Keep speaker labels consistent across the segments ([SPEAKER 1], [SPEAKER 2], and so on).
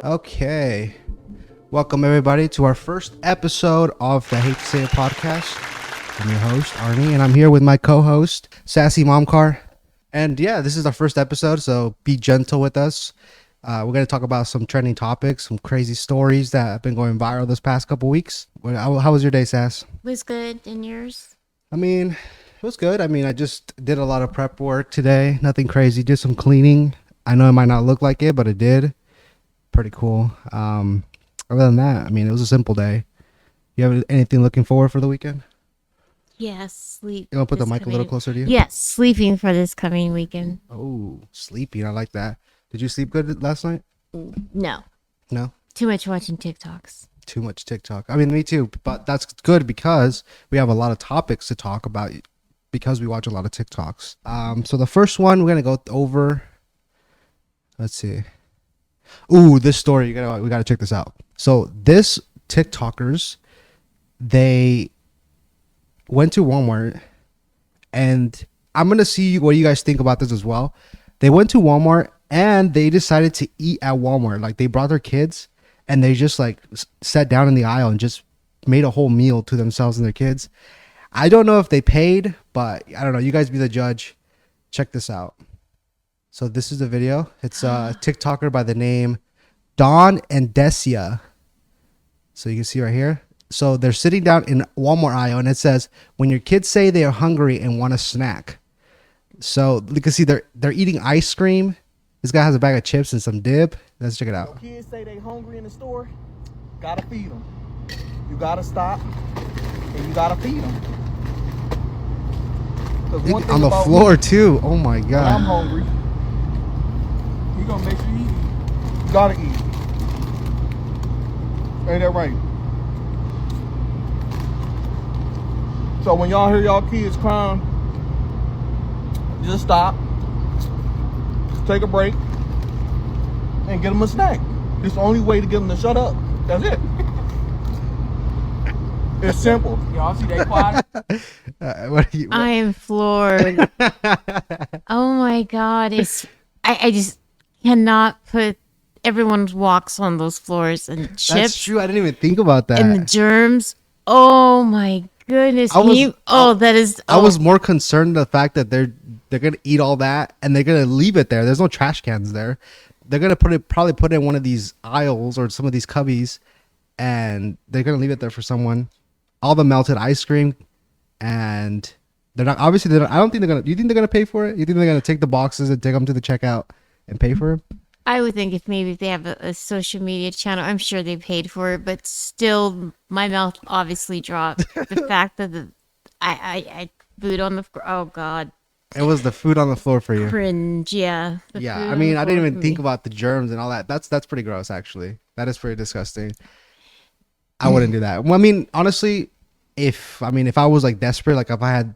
[SPEAKER 1] Okay. Welcome, everybody, to our first episode of the Hate to Say It podcast. I'm your host, Arnie, and I'm here with my co-host, Sassy Momcar. And yeah, this is our first episode, so be gentle with us. We're going to talk about some trending topics, some crazy stories that have been going viral this past couple weeks. How was your day, Sass?
[SPEAKER 2] Was good. And yours?
[SPEAKER 1] I mean, it was good. I just did a lot of prep work today. Nothing crazy. Did some cleaning. I know it might not look like it, but it did. Pretty cool. Other than that, it was a simple day. You have anything looking forward for the weekend?
[SPEAKER 2] Yes, sleep.
[SPEAKER 1] You want to put the mic a little closer to you?
[SPEAKER 2] Yes, sleeping for this coming weekend.
[SPEAKER 1] Oh, sleeping. I like that. Did you sleep good last night?
[SPEAKER 2] No.
[SPEAKER 1] No?
[SPEAKER 2] Too much watching TikToks.
[SPEAKER 1] Too much TikTok. Me too. But that's good because we have a lot of topics to talk about because we watch a lot of TikToks. So the first one we're going to go over. Let's see. Ooh, this story. We got to check this out. So this TikTokers, they went to Walmart, and I'm going to see what you guys think about this as well. They went to Walmart and they decided to eat at Walmart. Like, they brought their kids and they just like sat down in the aisle and just made a whole meal to themselves and their kids. I don't know if they paid, but I don't know. You guys be the judge. Check this out. So this is the video. It's a TikToker by the name Dawn and Decia. So you can see right here. So they're sitting down in Walmart aisle, and it says, "When your kids say they are hungry and want a snack." So you can see they're eating ice cream. This guy has a bag of chips and some dip. Let's check it out.
[SPEAKER 3] When kids say they hungry in the store, gotta feed them. You gotta stop and you gotta feed them.
[SPEAKER 1] On the floor too. Oh my
[SPEAKER 3] When I'm
[SPEAKER 1] god.
[SPEAKER 3] hungry, you gonna make sure you eat. You gotta eat. Ain't that right? So when y'all hear y'all kids crying, just stop. Just take a break and get them a snack. It's the only way to get them to shut up. That's it. It's simple. Y'all see they quiet?
[SPEAKER 2] I am floored. Oh my god. I just cannot put everyone's walks on those floors and chips.
[SPEAKER 1] That's true. I didn't even think about that.
[SPEAKER 2] And the germs. Oh my goodness.
[SPEAKER 1] I was more concerned the fact that they're gonna eat all that and they're gonna leave it there. There's no trash cans there. They're gonna probably put it in one of these aisles or some of these cubbies, and they're gonna leave it there for someone. All the melted ice cream, and they're not. Obviously, I don't think they're gonna. You think they're gonna pay for it? You think they're gonna take the boxes and take them to the checkout and pay for it?
[SPEAKER 2] I would think if they have a social media channel, I'm sure they paid for it, but still, my mouth obviously dropped. The fact that I food on the oh god,
[SPEAKER 1] It was the food on the floor for you.
[SPEAKER 2] cringe. Yeah,
[SPEAKER 1] Yeah, I didn't even think about the germs and all that. That's pretty gross, actually. That is pretty disgusting. I wouldn't do that. Well, honestly, if I was like desperate, like if I had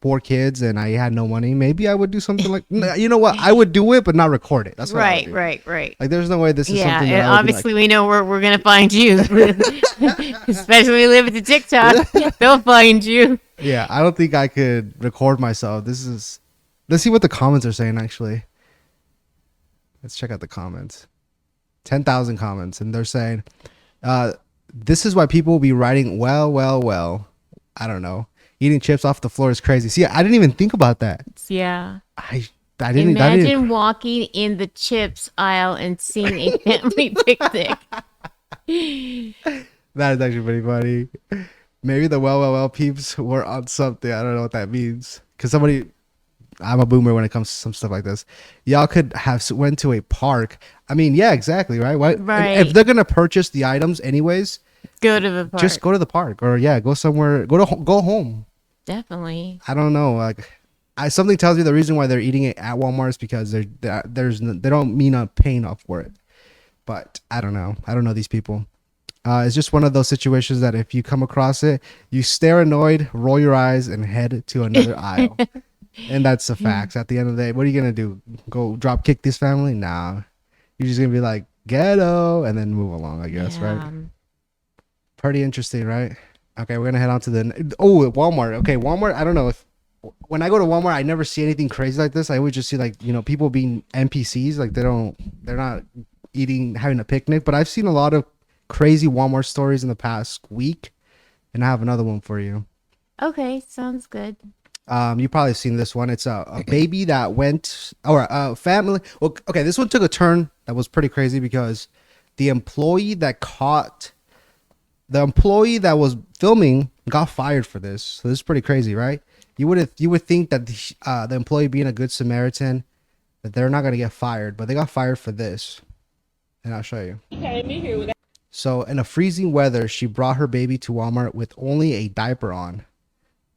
[SPEAKER 1] 4 kids and I had no money, maybe I would do something like, you know what? I would do it, but not record it. That's what I would do.
[SPEAKER 2] Right.
[SPEAKER 1] Like, there's no way this is
[SPEAKER 2] Yeah,
[SPEAKER 1] something.
[SPEAKER 2] and
[SPEAKER 1] that I would
[SPEAKER 2] obviously we know where we're gonna find you, especially when you live at the TikTok. They'll find you.
[SPEAKER 1] Yeah, I don't think I could record myself. Let's see what the comments are saying. Actually, let's check out the comments. 10,000 comments, and they're saying, "This is why people will be writing well. I don't know. Eating chips off the floor is crazy." See, I didn't even think about that.
[SPEAKER 2] Yeah.
[SPEAKER 1] I didn't.
[SPEAKER 2] Imagine walking in the chips aisle and seeing a family picnic.
[SPEAKER 1] That is actually pretty funny. Maybe the well peeps were on something. I don't know what that means. Because I'm a boomer when it comes to some stuff like this. Y'all could have went to a park. Yeah, exactly, right?
[SPEAKER 2] Right.
[SPEAKER 1] If they're gonna purchase the items anyways,
[SPEAKER 2] Go to the park.
[SPEAKER 1] just go to the park, or go somewhere. Go home.
[SPEAKER 2] Definitely.
[SPEAKER 1] I don't know. Like, something tells me the reason why they're eating it at Walmart is because they don't mean on paying up for it. But I don't know. I don't know these people. It's just one of those situations that if you come across it, you stare annoyed, roll your eyes, and head to another aisle. And that's the facts. At the end of the day, what are you gonna do? Go drop kick this family? Nah. You're just gonna be like, ghetto, and then move along, I guess,
[SPEAKER 2] Yeah.
[SPEAKER 1] right? Pretty interesting, right? Okay, we're gonna head on to Walmart. Okay, Walmart. I don't know if when I go to Walmart, I never see anything crazy like this. I always just see, like, people being NPCs. Like, they're not having a picnic. But I've seen a lot of crazy Walmart stories in the past week, and I have another one for you.
[SPEAKER 2] Okay, sounds good.
[SPEAKER 1] You probably seen this one. It's a baby that went, or a family. Well, okay, this one took a turn that was pretty crazy because the employee that was filming got fired for this. So this is pretty crazy, right? You would think that the employee being a good Samaritan, that they're not gonna get fired, but they got fired for this, and I'll show you. So in a freezing weather, she brought her baby to Walmart with only a diaper on.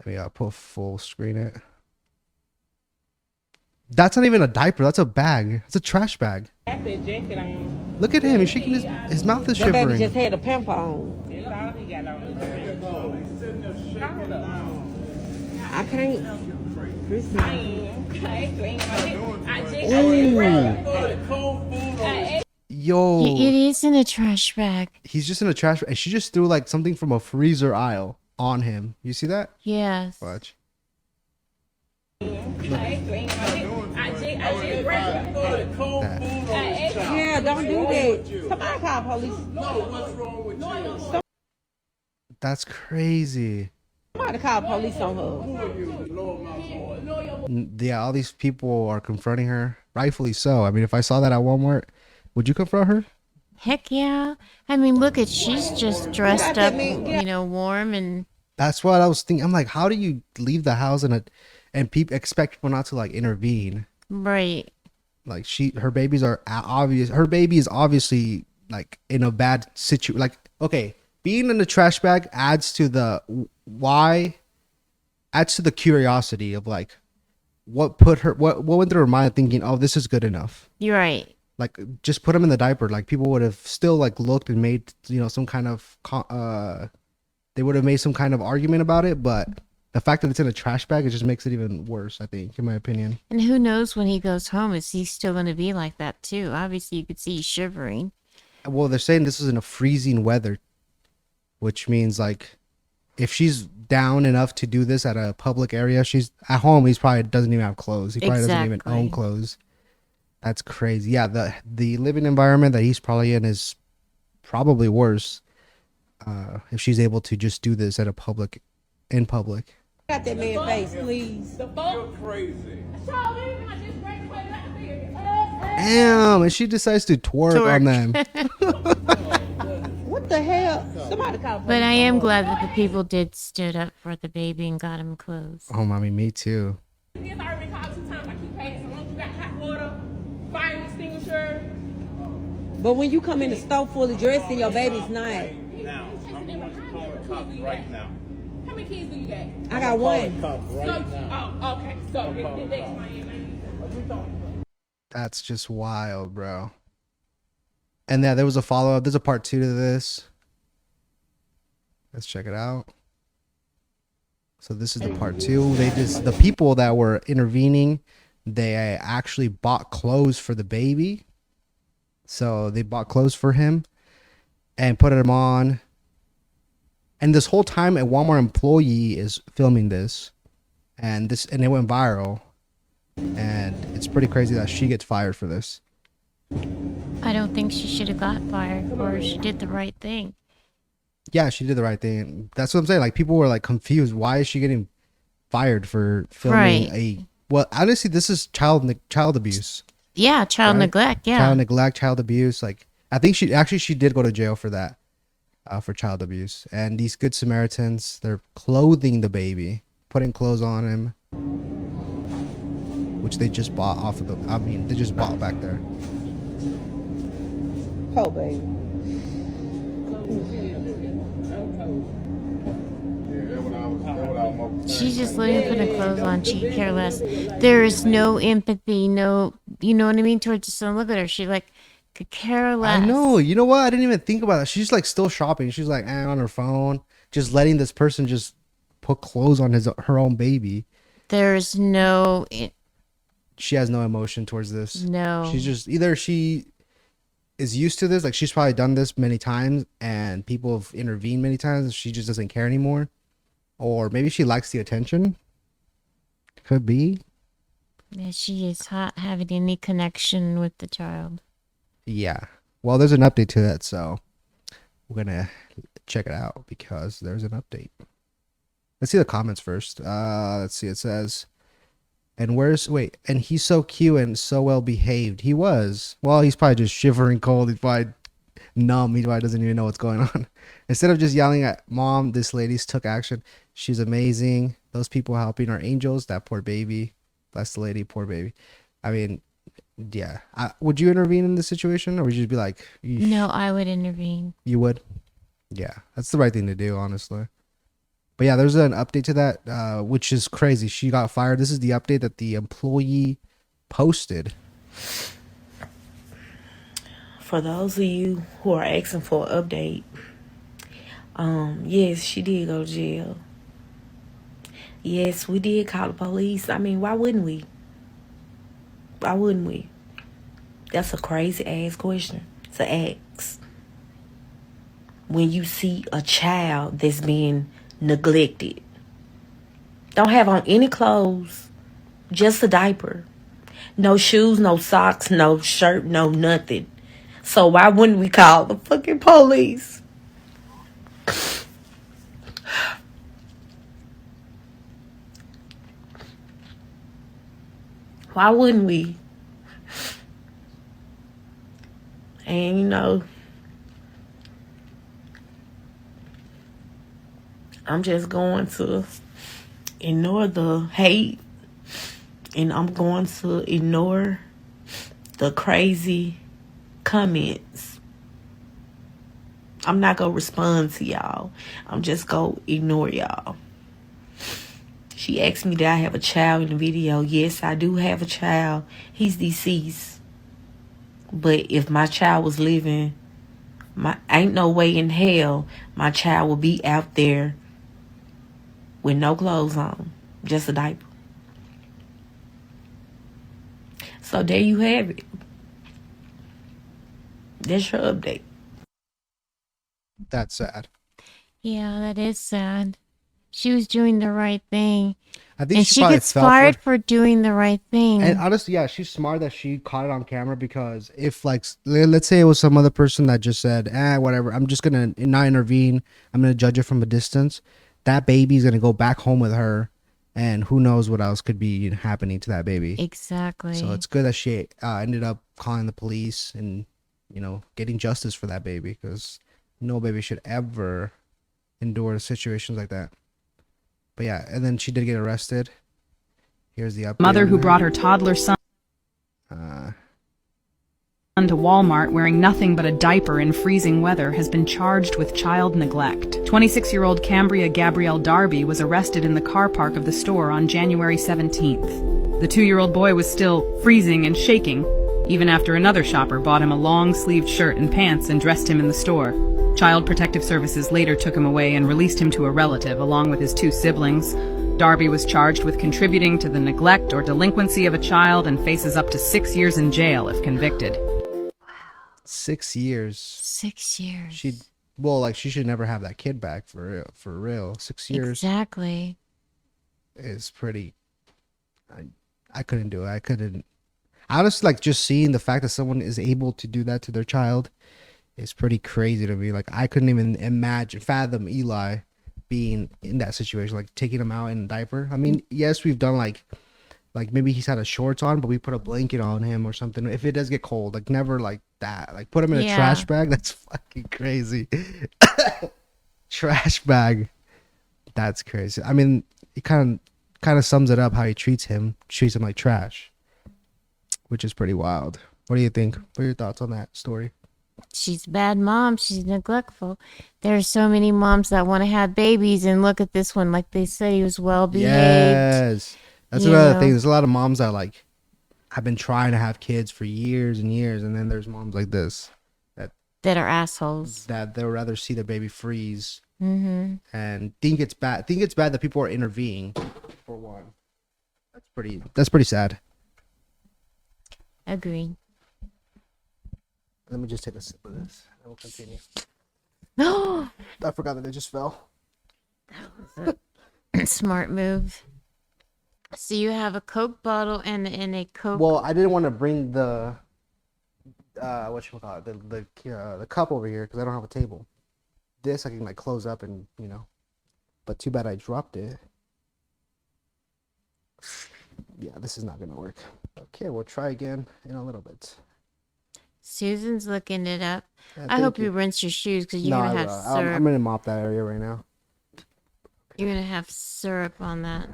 [SPEAKER 1] Let me put full screen it. That's not even a diaper. That's a bag. It's a trash bag. Look at him. He's shaking his mouth is
[SPEAKER 4] The baby
[SPEAKER 1] shivering.
[SPEAKER 4] just had a pamper on. I can't.
[SPEAKER 1] Yo,
[SPEAKER 2] It is in a trash bag.
[SPEAKER 1] he's just in a trash bag. And she just threw like something from a freezer aisle on him. You see that?
[SPEAKER 2] Yes.
[SPEAKER 1] Watch.
[SPEAKER 4] Yeah, don't do that. Somebody call police.
[SPEAKER 1] That's crazy.
[SPEAKER 4] Somebody call police on her.
[SPEAKER 1] Yeah, all these people are confronting her. Rightfully so. I mean, if I saw that at Walmart, would you confront her?
[SPEAKER 2] Heck yeah. I mean, look at she's just dressed up, warm and
[SPEAKER 1] That's what I was thinking. I'm like, how do you leave the house and people expect people not to like intervene?
[SPEAKER 2] right.
[SPEAKER 1] Like her babies are obvious. Her baby is obviously like in a bad situation. Like, okay, being in the trash bag adds to the curiosity of like what went through her mind thinking, oh, this is good enough.
[SPEAKER 2] You're right.
[SPEAKER 1] Like, just put him in the diaper. Like, people would have still like looked and made some kind of they would have made some kind of argument about it. But the fact that it's in a trash bag, it just makes it even worse, I think, in my opinion.
[SPEAKER 2] And who knows when he goes home, is he still going to be like that too? Obviously, you could see he's shivering.
[SPEAKER 1] Well, they're saying this is in a freezing weather, which means like if she's down enough to do this at a public area, she's at home. He's probably doesn't even have clothes. He probably doesn't even own clothes. That's crazy. Yeah, the living environment that he's probably in is probably worse. If she's able to just do this in public.
[SPEAKER 4] Got that man face, please.
[SPEAKER 1] Damn, and she decides to twerk on them.
[SPEAKER 4] What the hell? Somebody call police.
[SPEAKER 2] But I am glad that the people did stood up for the baby and got him clothes.
[SPEAKER 1] Oh, mommy, me too.
[SPEAKER 4] But when you come in the store full of dress and your baby's not,
[SPEAKER 5] Now, I'm going to call the cops right now.
[SPEAKER 6] How many kids do you got?
[SPEAKER 4] I got one.
[SPEAKER 6] Oh, okay. So the next Miami.
[SPEAKER 1] That's just wild, bro. And yeah, there was a follow-up. There's a part 2 to this. Let's check it out. So this is the part 2. The people that were intervening, they actually bought clothes for the baby. So they bought clothes for him and put him on. And this whole time, a Walmart employee is filming this, and it went viral. And it's pretty crazy that she gets fired for this.
[SPEAKER 2] I don't think she should have got fired, or she did the right thing.
[SPEAKER 1] Yeah, she did the right thing. That's what I'm saying. Like, people were like confused. Why is she getting fired for filming well, honestly, this is child abuse.
[SPEAKER 2] Yeah, child
[SPEAKER 1] Right?
[SPEAKER 2] neglect. Yeah.
[SPEAKER 1] Child neglect, child abuse. Like, I think she did go to jail for that, for child abuse. And these good Samaritans, they're clothing the baby, putting clothes on him, which they just bought they just bought back there.
[SPEAKER 4] Oh, baby.
[SPEAKER 2] She's just letting him put her clothes on. She could care less. There is no empathy, no, you know what I mean, towards the son. Look at her. She like could care less.
[SPEAKER 1] I know. You know what? I didn't even think about that. She's like still shopping. She's like on her phone, just letting this person just put clothes on her own baby.
[SPEAKER 2] There's no.
[SPEAKER 1] She has no emotion towards this.
[SPEAKER 2] No.
[SPEAKER 1] She's just either she is used to this, like she's probably done this many times, and people have intervened many times, and she just doesn't care anymore. Or maybe she likes the attention. Could be.
[SPEAKER 2] Yeah, she is not having any connection with the child.
[SPEAKER 1] Yeah. Well, there's an update to that, so we're gonna check it out because there's an update. Let's see the comments first. Let's see. It says, and he's so cute and so well behaved. He was. Well, he's probably just shivering cold. He's probably numb. He probably doesn't even know what's going on. Instead of just yelling at mom, this lady's took action. She's amazing. Those people helping are angels. That poor baby. Bless the lady, poor baby. I mean, yeah. Would you intervene in this situation, or would you just be like, "Yeesh"?
[SPEAKER 2] No, I would intervene.
[SPEAKER 1] You would? Yeah, that's the right thing to do, honestly. But yeah, there's an update to that, which is crazy. She got fired. This is the update that the employee posted.
[SPEAKER 7] For those of you who are asking for an update, yes, she did go to jail. Yes, we did call the police. I mean, why wouldn't we? Why wouldn't we? That's a crazy ass question to ask. When you see a child that's being neglected, don't have on any clothes, just a diaper, no shoes, no socks, no shirt, no nothing. So why wouldn't we call the fucking police? Why wouldn't we? And you know, I'm just going to ignore the hate, and I'm going to ignore the crazy comments. I'm not going to respond to y'all. I'm just going to ignore y'all. She asked me, did I have a child in the video? Yes, I do have a child. He's deceased. But if my child was living, ain't no way in hell my child will be out there with no clothes on, just a diaper. So there you have it. That's your update.
[SPEAKER 1] That's sad.
[SPEAKER 2] Yeah, that is sad. She was doing the right thing.
[SPEAKER 1] I think
[SPEAKER 2] And
[SPEAKER 1] she
[SPEAKER 2] she
[SPEAKER 1] probably
[SPEAKER 2] gets
[SPEAKER 1] fell for
[SPEAKER 2] fired
[SPEAKER 1] it.
[SPEAKER 2] for doing the right thing.
[SPEAKER 1] And honestly, yeah, she's smart that she caught it on camera, because if, like, let's say it was some other person that just said, whatever, I'm just gonna not intervene, I'm gonna judge it from a distance, that baby's gonna go back home with her, and who knows what else could be happening to that baby.
[SPEAKER 2] Exactly.
[SPEAKER 1] So it's good that she ended up calling the police and, getting justice for that baby, because no baby should ever endure situations like that. But yeah, and then she did get arrested. Here's the update.
[SPEAKER 8] Mother
[SPEAKER 1] on
[SPEAKER 8] who
[SPEAKER 1] that.
[SPEAKER 8] brought her toddler son to Walmart wearing nothing but a diaper in freezing weather has been charged with child neglect. 26-year-old Cambria Gabrielle Darby was arrested in the car park of the store on January 17th. The 2-year-old boy was still freezing and shaking, even after another shopper bought him a long-sleeved shirt and pants and dressed him in the store. Child Protective Services later took him away and released him to a relative along with his 2 siblings. Darby was charged with contributing to the neglect or delinquency of a child and faces up to 6 years in jail if convicted.
[SPEAKER 1] 6 years.
[SPEAKER 2] 6 years.
[SPEAKER 1] She should never have that kid back for real. 6 years
[SPEAKER 2] Exactly.
[SPEAKER 1] is pretty. I couldn't do it. I couldn't. Honestly, like, just seeing the fact that someone is able to do that to their child is pretty crazy to me. Like, I couldn't even fathom Eli being in that situation, like taking him out in a diaper. I mean, yes, we've done like maybe he's had a shorts on, but we put a blanket on him or something if it does get cold. Like, never like that. Like, put him in a trash bag. That's fucking crazy. Trash bag. That's crazy. I mean, it kind of sums it up how he treats him like trash, which is pretty wild. What do you think? What are your thoughts on that story?
[SPEAKER 2] She's a bad mom. She's neglectful. There are so many moms that want to have babies, and look at this one. Like they said, he was well behaved.
[SPEAKER 1] Yes. That's another thing. There's a lot of moms that like have been trying to have kids for years and years, and then there's moms like this
[SPEAKER 2] that are assholes. That
[SPEAKER 1] they'll rather see their baby freeze
[SPEAKER 2] and
[SPEAKER 1] think it's bad. Think it's bad that people are intervening. For one, that's pretty sad.
[SPEAKER 2] Agreed.
[SPEAKER 1] Let me just take a sip of this, and we'll continue.
[SPEAKER 2] No,
[SPEAKER 1] I forgot that it just fell.
[SPEAKER 2] smart move. So you have a Coke bottle and a Coke.
[SPEAKER 1] Well, I didn't want to bring the whatchamacallit, the cup over here because I don't have a table. This I can like close up and but too bad I dropped it. Yeah, this is not gonna work. Okay, we'll try again in a little bit.
[SPEAKER 2] Susan's looking it up.
[SPEAKER 1] Yeah,
[SPEAKER 2] I hope
[SPEAKER 1] thank
[SPEAKER 2] you rinse your shoes because you're
[SPEAKER 1] No,
[SPEAKER 2] gonna
[SPEAKER 1] I
[SPEAKER 2] have
[SPEAKER 1] will.
[SPEAKER 2] syrup.
[SPEAKER 1] I'm gonna mop that area right now.
[SPEAKER 2] You're gonna have syrup on that.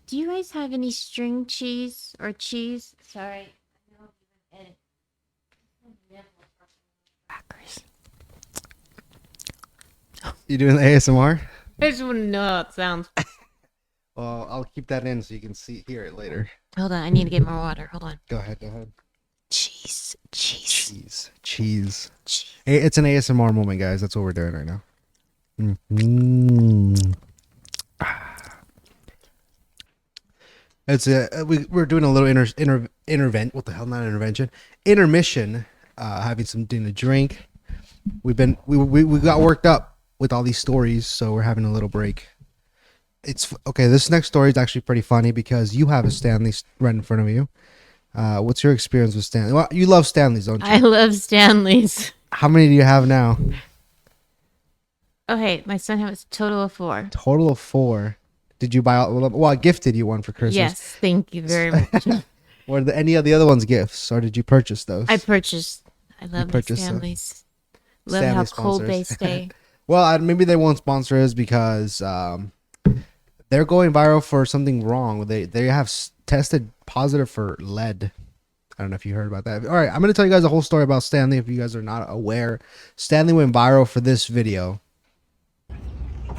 [SPEAKER 2] Do you guys have any string cheese or cheese? Sorry. Crackers.
[SPEAKER 1] You doing the ASMR?
[SPEAKER 2] I just want to know how it sounds.
[SPEAKER 1] Well, I'll keep that in so you can hear it later.
[SPEAKER 2] Hold on, I need to get more water. Hold on.
[SPEAKER 1] Go ahead.
[SPEAKER 2] Cheese.
[SPEAKER 1] Cheese. Hey, it's an ASMR moment, guys. That's what we're doing right now. Mm-hmm. We're doing a little intervention. What the hell? Not intervention. Intermission. Having something to drink. We got worked up with all these stories, so we're having a little break. It's okay. This next story is actually pretty funny because you have a Stanley right in front of you. What's your experience with Stanley? Well, you love Stanleys, don't you?
[SPEAKER 2] I love Stanleys.
[SPEAKER 1] How many do you have now?
[SPEAKER 2] Okay, my son has a total of 4.
[SPEAKER 1] Total of 4. Did you buy all of them? Well, I gifted you one for Christmas.
[SPEAKER 2] Yes, thank you very much.
[SPEAKER 1] Were any of the other ones gifts, or did you purchase those?
[SPEAKER 2] I love the
[SPEAKER 1] purchased them.
[SPEAKER 2] Stanleys. Love
[SPEAKER 1] Stanley
[SPEAKER 2] how cold they
[SPEAKER 1] sponsors.
[SPEAKER 2] stay.
[SPEAKER 1] Well, maybe they won't sponsor us because they're going viral for something wrong. They have tested positive for lead. I don't know if you heard about that. All right, I'm going to tell you guys a whole story about Stanley if you guys are not aware. Stanley went viral for this video.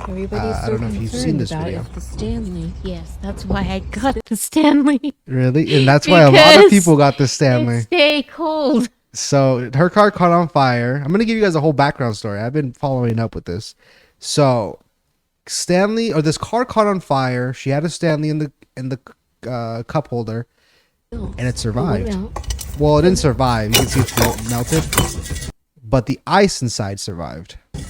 [SPEAKER 4] Everybody's
[SPEAKER 1] I
[SPEAKER 4] so
[SPEAKER 1] don't know if you've seen
[SPEAKER 4] concerned
[SPEAKER 1] this
[SPEAKER 4] about
[SPEAKER 1] video.
[SPEAKER 4] if the Stanley.
[SPEAKER 2] Yes, that's why I got the Stanley.
[SPEAKER 1] Really? And that's why a lot of
[SPEAKER 2] Because
[SPEAKER 1] people got this Stanley.
[SPEAKER 2] It stay cold.
[SPEAKER 1] So her car caught on fire. I'm going to give you guys a whole background story. I've been following up with this. So this car caught on fire. She had a Stanley in the cup holder, and it survived. Well, it didn't survive. You can see it's melted, but the ice inside survived.
[SPEAKER 4] It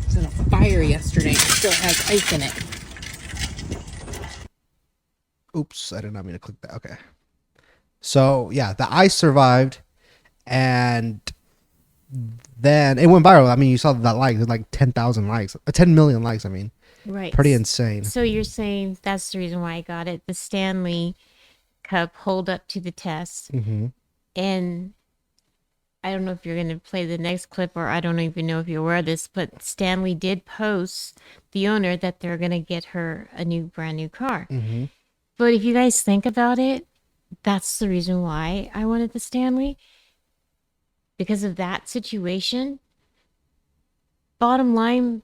[SPEAKER 4] was in a fire yesterday. It still has ice in it.
[SPEAKER 1] Oops, I did not mean to click that. Okay. So yeah, the ice survived, and then it went viral. I mean, you saw that like there's like 10,000 likes, 10 million likes. I mean,
[SPEAKER 2] Right.
[SPEAKER 1] pretty insane.
[SPEAKER 2] So you're saying that's the reason why I got it. The Stanley cup hold up to the test.
[SPEAKER 1] Mm-hmm.
[SPEAKER 2] And I don't know if you're going to play the next clip, or I don't even know if you're aware of this, but Stanley did post, the owner, that they're going to get her a brand new car.
[SPEAKER 1] Mm-hmm.
[SPEAKER 2] But if you guys think about it, that's the reason why I wanted the Stanley. Because of that situation. Bottom line,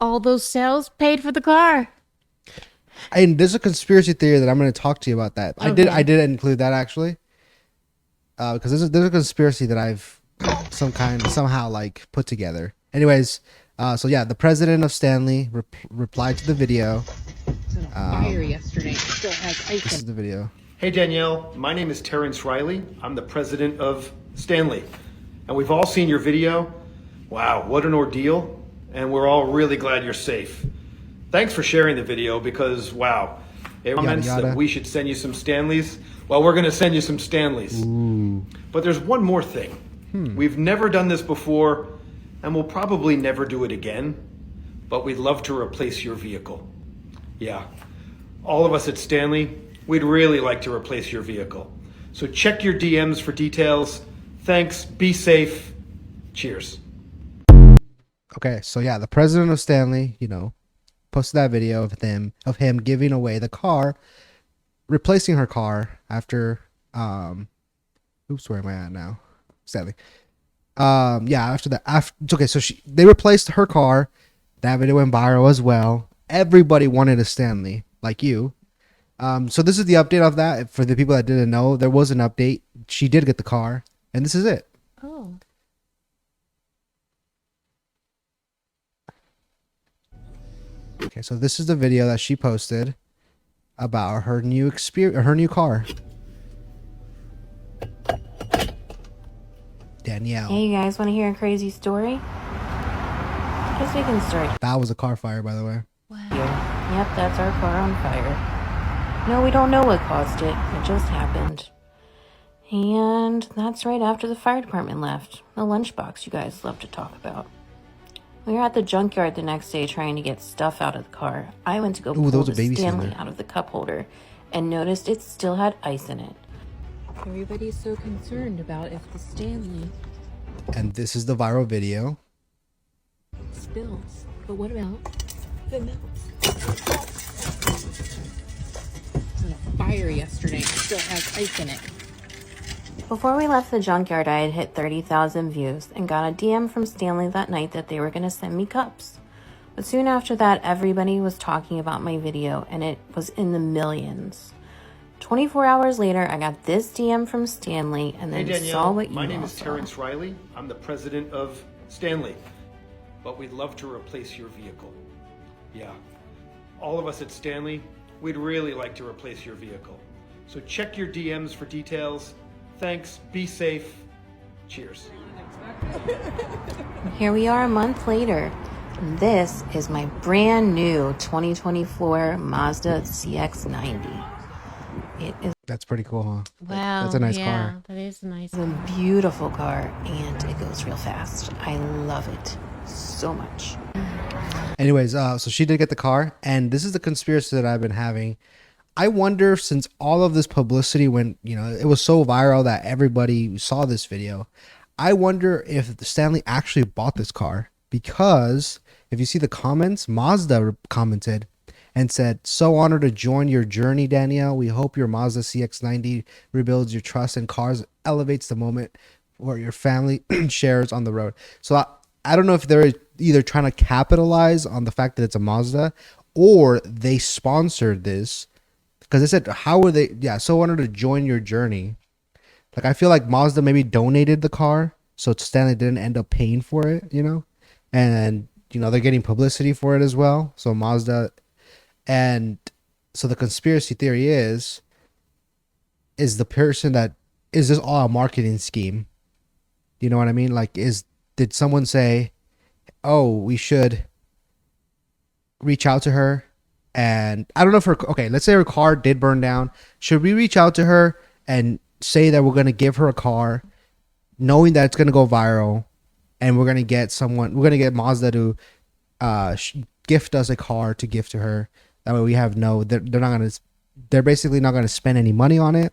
[SPEAKER 2] all those sales paid for the car.
[SPEAKER 1] And there's a conspiracy theory that I'm going to talk to you about that.
[SPEAKER 2] Okay.
[SPEAKER 1] I did include that actually, because there's a conspiracy that I've somehow like put together. Anyways, so yeah, the president of Stanley replied to the video.
[SPEAKER 4] It was in a fire yesterday. It still has ice
[SPEAKER 1] This
[SPEAKER 4] in
[SPEAKER 1] is the video.
[SPEAKER 9] Hey Danielle, my name is Terrence Riley. I'm the president of Stanley. And we've all seen your video. Wow, what an ordeal. And we're all really glad you're safe. Thanks for sharing the video because, wow, it comments
[SPEAKER 1] yada.
[SPEAKER 9] that we should send you some Stanleys. Well, we're going to send you some Stanleys.
[SPEAKER 1] Ooh.
[SPEAKER 9] But there's one more thing. We've never done this before, and we'll probably never do it again. But we'd love to replace your vehicle. Yeah, all of us at Stanley, we'd really like to replace your vehicle. So check your DMs for details. Thanks, be safe. Cheers.
[SPEAKER 1] Okay, so yeah, the president of Stanley, posted that video of him giving away the car, replacing her car after oops, where am I at now? Stanley. After that, okay, so they replaced her car. That video went viral as well. Everybody wanted a Stanley, like you. So this is the update of that. For the people that didn't know, there was an update. She did get the car, and this is it.
[SPEAKER 2] Oh.
[SPEAKER 1] Okay, so this is the video that she posted about her new car. Danielle.
[SPEAKER 10] Hey, you guys want to hear a crazy story? Guess we can start
[SPEAKER 1] That was a car fire, by the way.
[SPEAKER 10] here. Yep, that's our car on fire. No, we don't know what caused it. It just happened. And that's right after the fire department left. The lunchbox you guys love to talk about. We were at the junkyard the next day trying to get stuff out of the car. I went to go pull
[SPEAKER 1] those are
[SPEAKER 10] the
[SPEAKER 1] baby
[SPEAKER 10] Stanley
[SPEAKER 1] Caesar.
[SPEAKER 10] out of the cup holder and noticed it still had ice in it.
[SPEAKER 11] Everybody's so concerned about if the Stanley
[SPEAKER 1] And this is the viral video.
[SPEAKER 11] spills. But what about the milk? It was on a fire yesterday. It still has ice in it.
[SPEAKER 10] Before we left the junkyard, I had hit 30,000 views and got a DM from Stanley that night that they were going to send me cups. But soon after that, everybody was talking about my video and it was in the millions. 24 hours later, I got this DM from Stanley and then
[SPEAKER 9] Hey Danielle,
[SPEAKER 10] saw what you
[SPEAKER 9] my name
[SPEAKER 10] all
[SPEAKER 9] is
[SPEAKER 10] saw.
[SPEAKER 9] Terrence Riley. I'm the president of Stanley. But we'd love to replace your vehicle. Yeah. All of us at Stanley, we'd really like to replace your vehicle. So check your DMs for details. Thanks, be safe. Cheers.
[SPEAKER 10] Here we are a month later. And this is my brand new 2024 Mazda CX-90. It is
[SPEAKER 1] That's pretty cool, huh?
[SPEAKER 2] Wow.
[SPEAKER 1] That's a nice
[SPEAKER 2] yeah,
[SPEAKER 1] car.
[SPEAKER 2] That is a nice
[SPEAKER 10] a
[SPEAKER 2] car.
[SPEAKER 10] beautiful car and it goes real fast. I love it so much.
[SPEAKER 1] Anyways, so she did get the car, and this is the conspiracy that I've been having. I wonder, since all of this publicity went, it was so viral that everybody saw this video. I wonder if Stanley actually bought this car, because if you see the comments, Mazda commented and said, "So honored to join your journey, Danielle. We hope your Mazda CX-90 rebuilds your trust in cars, elevates the moment where your family shares on the road." So I don't know if they're either trying to capitalize on the fact that it's a Mazda, or they sponsored this, because they said, "How were they? Yeah, so honored to join your journey." Like, I feel like Mazda maybe donated the car, so Stanley didn't end up paying for it, and they're getting publicity for it as well. So Mazda, and so the conspiracy theory is the person that is this all a marketing scheme? You know what I mean? Like, did someone say, "Oh, we should reach out to her"? And I don't know if let's say her car did burn down. Should we reach out to her and say that we're going to give her a car, knowing that it's going to go viral, and we're going to get Mazda to gift us a car to give to her? That way we have they're basically not going to spend any money on it.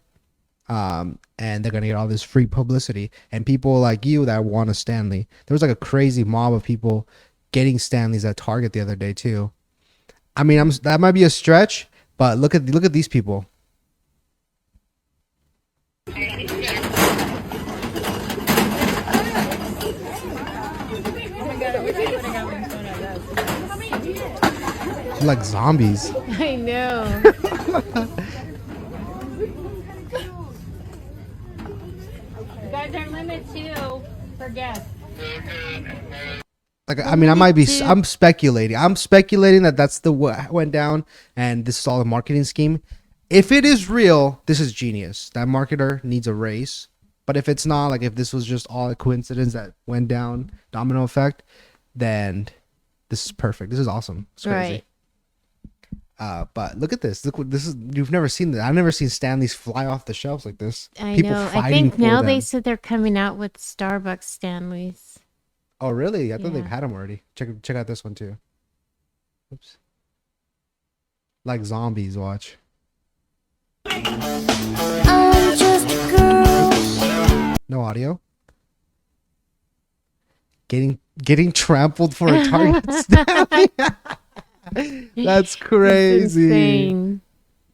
[SPEAKER 1] And they're going to get all this free publicity, and people like you that want a Stanley. There was like a crazy mob of people getting Stanleys at Target the other day too. I mean, that might be a stretch, but look at these people. They're like zombies.
[SPEAKER 2] I know.
[SPEAKER 6] You guys are limit too for guests.
[SPEAKER 1] Like, I mean, I'm speculating. I'm speculating that that's what went down, and this is all a marketing scheme. If it is real, this is genius. That marketer needs a raise. But if it's not, like if this was just all a coincidence that went down, domino effect, then this is perfect. This is awesome. It's crazy.
[SPEAKER 2] Right.
[SPEAKER 1] But look at this. This is, you've never seen that. I've never seen Stanleys fly off the shelves like this.
[SPEAKER 2] I
[SPEAKER 1] People
[SPEAKER 2] know. I
[SPEAKER 1] fighting
[SPEAKER 2] think
[SPEAKER 1] for
[SPEAKER 2] now
[SPEAKER 1] them.
[SPEAKER 2] they said they're coming out with Starbucks Stanleys.
[SPEAKER 1] Oh, really? I thought they've
[SPEAKER 2] Yeah.
[SPEAKER 1] had them already. Check out this one too. Oops. Like zombies, watch.
[SPEAKER 2] I'm just a girl.
[SPEAKER 1] No audio. Getting trampled for a Target Stanley. That's crazy.
[SPEAKER 2] Insane.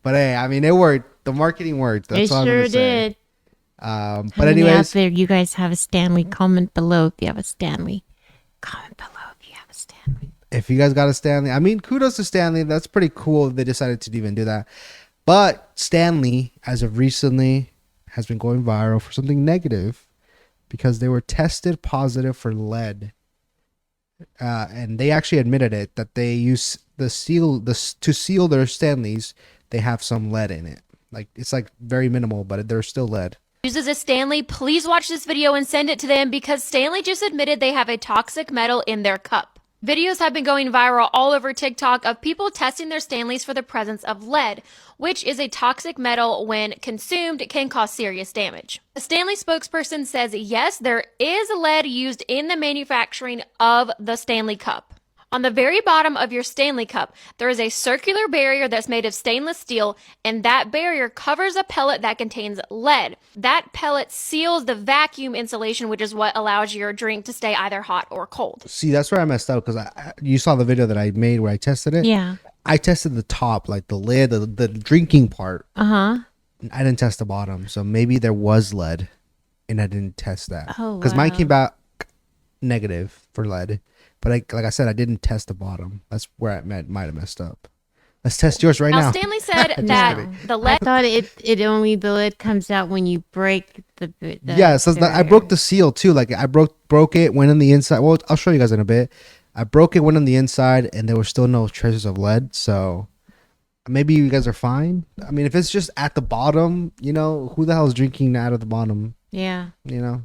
[SPEAKER 1] But hey, I mean, it worked. The marketing worked. That's
[SPEAKER 2] It
[SPEAKER 1] all I'm
[SPEAKER 2] sure
[SPEAKER 1] gonna say.
[SPEAKER 2] did.
[SPEAKER 1] But
[SPEAKER 2] How many out
[SPEAKER 1] anyways,
[SPEAKER 2] there, you guys have a Stanley? Comment below if you have a Stanley. Comment below if you have a Stanley.
[SPEAKER 1] if you guys got a Stanley, I mean, kudos to Stanley. That's pretty cool. They decided to even do that. But Stanley, as of recently, has been going viral for something negative because they were tested positive for lead. And they actually admitted it, that they use to seal their Stanleys. They have some lead in it. Like, it's like very minimal, but there's still lead.
[SPEAKER 12] Uses a Stanley, please watch this video and send it to them because Stanley just admitted they have a toxic metal in their cup. Videos have been going viral all over TikTok of people testing their Stanleys for the presence of lead, which is a toxic metal when consumed can cause serious damage. A Stanley spokesperson says yes, there is lead used in the manufacturing of the Stanley Cup. On the very bottom of your Stanley Cup, there is a circular barrier that's made of stainless steel, and that barrier covers a pellet that contains lead. That pellet seals the vacuum insulation, which is what allows your drink to stay either hot or cold.
[SPEAKER 1] See, that's where I messed up because you saw the video that I made where I tested it.
[SPEAKER 2] Yeah.
[SPEAKER 1] I tested the top, like the lid, the drinking part.
[SPEAKER 2] Uh-huh.
[SPEAKER 1] I didn't test the bottom, so maybe there was lead, and I didn't test that.
[SPEAKER 2] Oh,
[SPEAKER 1] because mine
[SPEAKER 2] wow.
[SPEAKER 1] came back negative for lead, but like I said, I didn't test the bottom. That's where I might have messed up. Let's test yours right now.
[SPEAKER 12] Now, Stanley said
[SPEAKER 1] Just
[SPEAKER 12] that
[SPEAKER 1] kidding.
[SPEAKER 12] the
[SPEAKER 2] I
[SPEAKER 12] lead
[SPEAKER 2] thought it only the lid comes out when you break the
[SPEAKER 1] Yeah, so I
[SPEAKER 2] barrier.
[SPEAKER 1] broke the seal too. Like I broke it, went on the inside. Well, I'll show you guys in a bit. I broke it, went on the inside, and there were still no traces of lead. So maybe you guys are fine. I mean, if it's just at the bottom, you know, who the hell is drinking out of the bottom?
[SPEAKER 2] Yeah.
[SPEAKER 1] You know.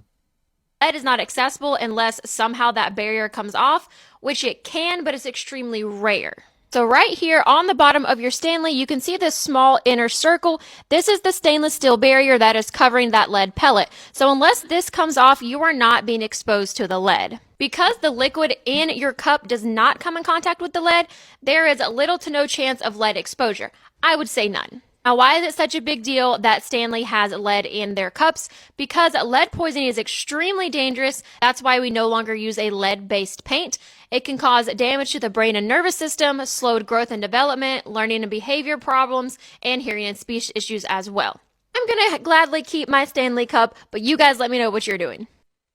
[SPEAKER 12] lead is not accessible unless somehow that barrier comes off, which it can, but it's extremely rare. So right here on the bottom of your Stanley, you can see this small inner circle. This is the stainless steel barrier that is covering that lead pellet. So unless this comes off, you are not being exposed to the lead. Because the liquid in your cup does not come in contact with the lead, there is little to no chance of lead exposure. I would say none. Now, why is it such a big deal that Stanley has lead in their cups? Because lead poisoning is extremely dangerous. That's why we no longer use a lead-based paint. It can cause damage to the brain and nervous system, slowed growth and development, learning and behavior problems, and hearing and speech issues as well. I'm going to gladly keep my Stanley cup, but you guys let me know what you're doing.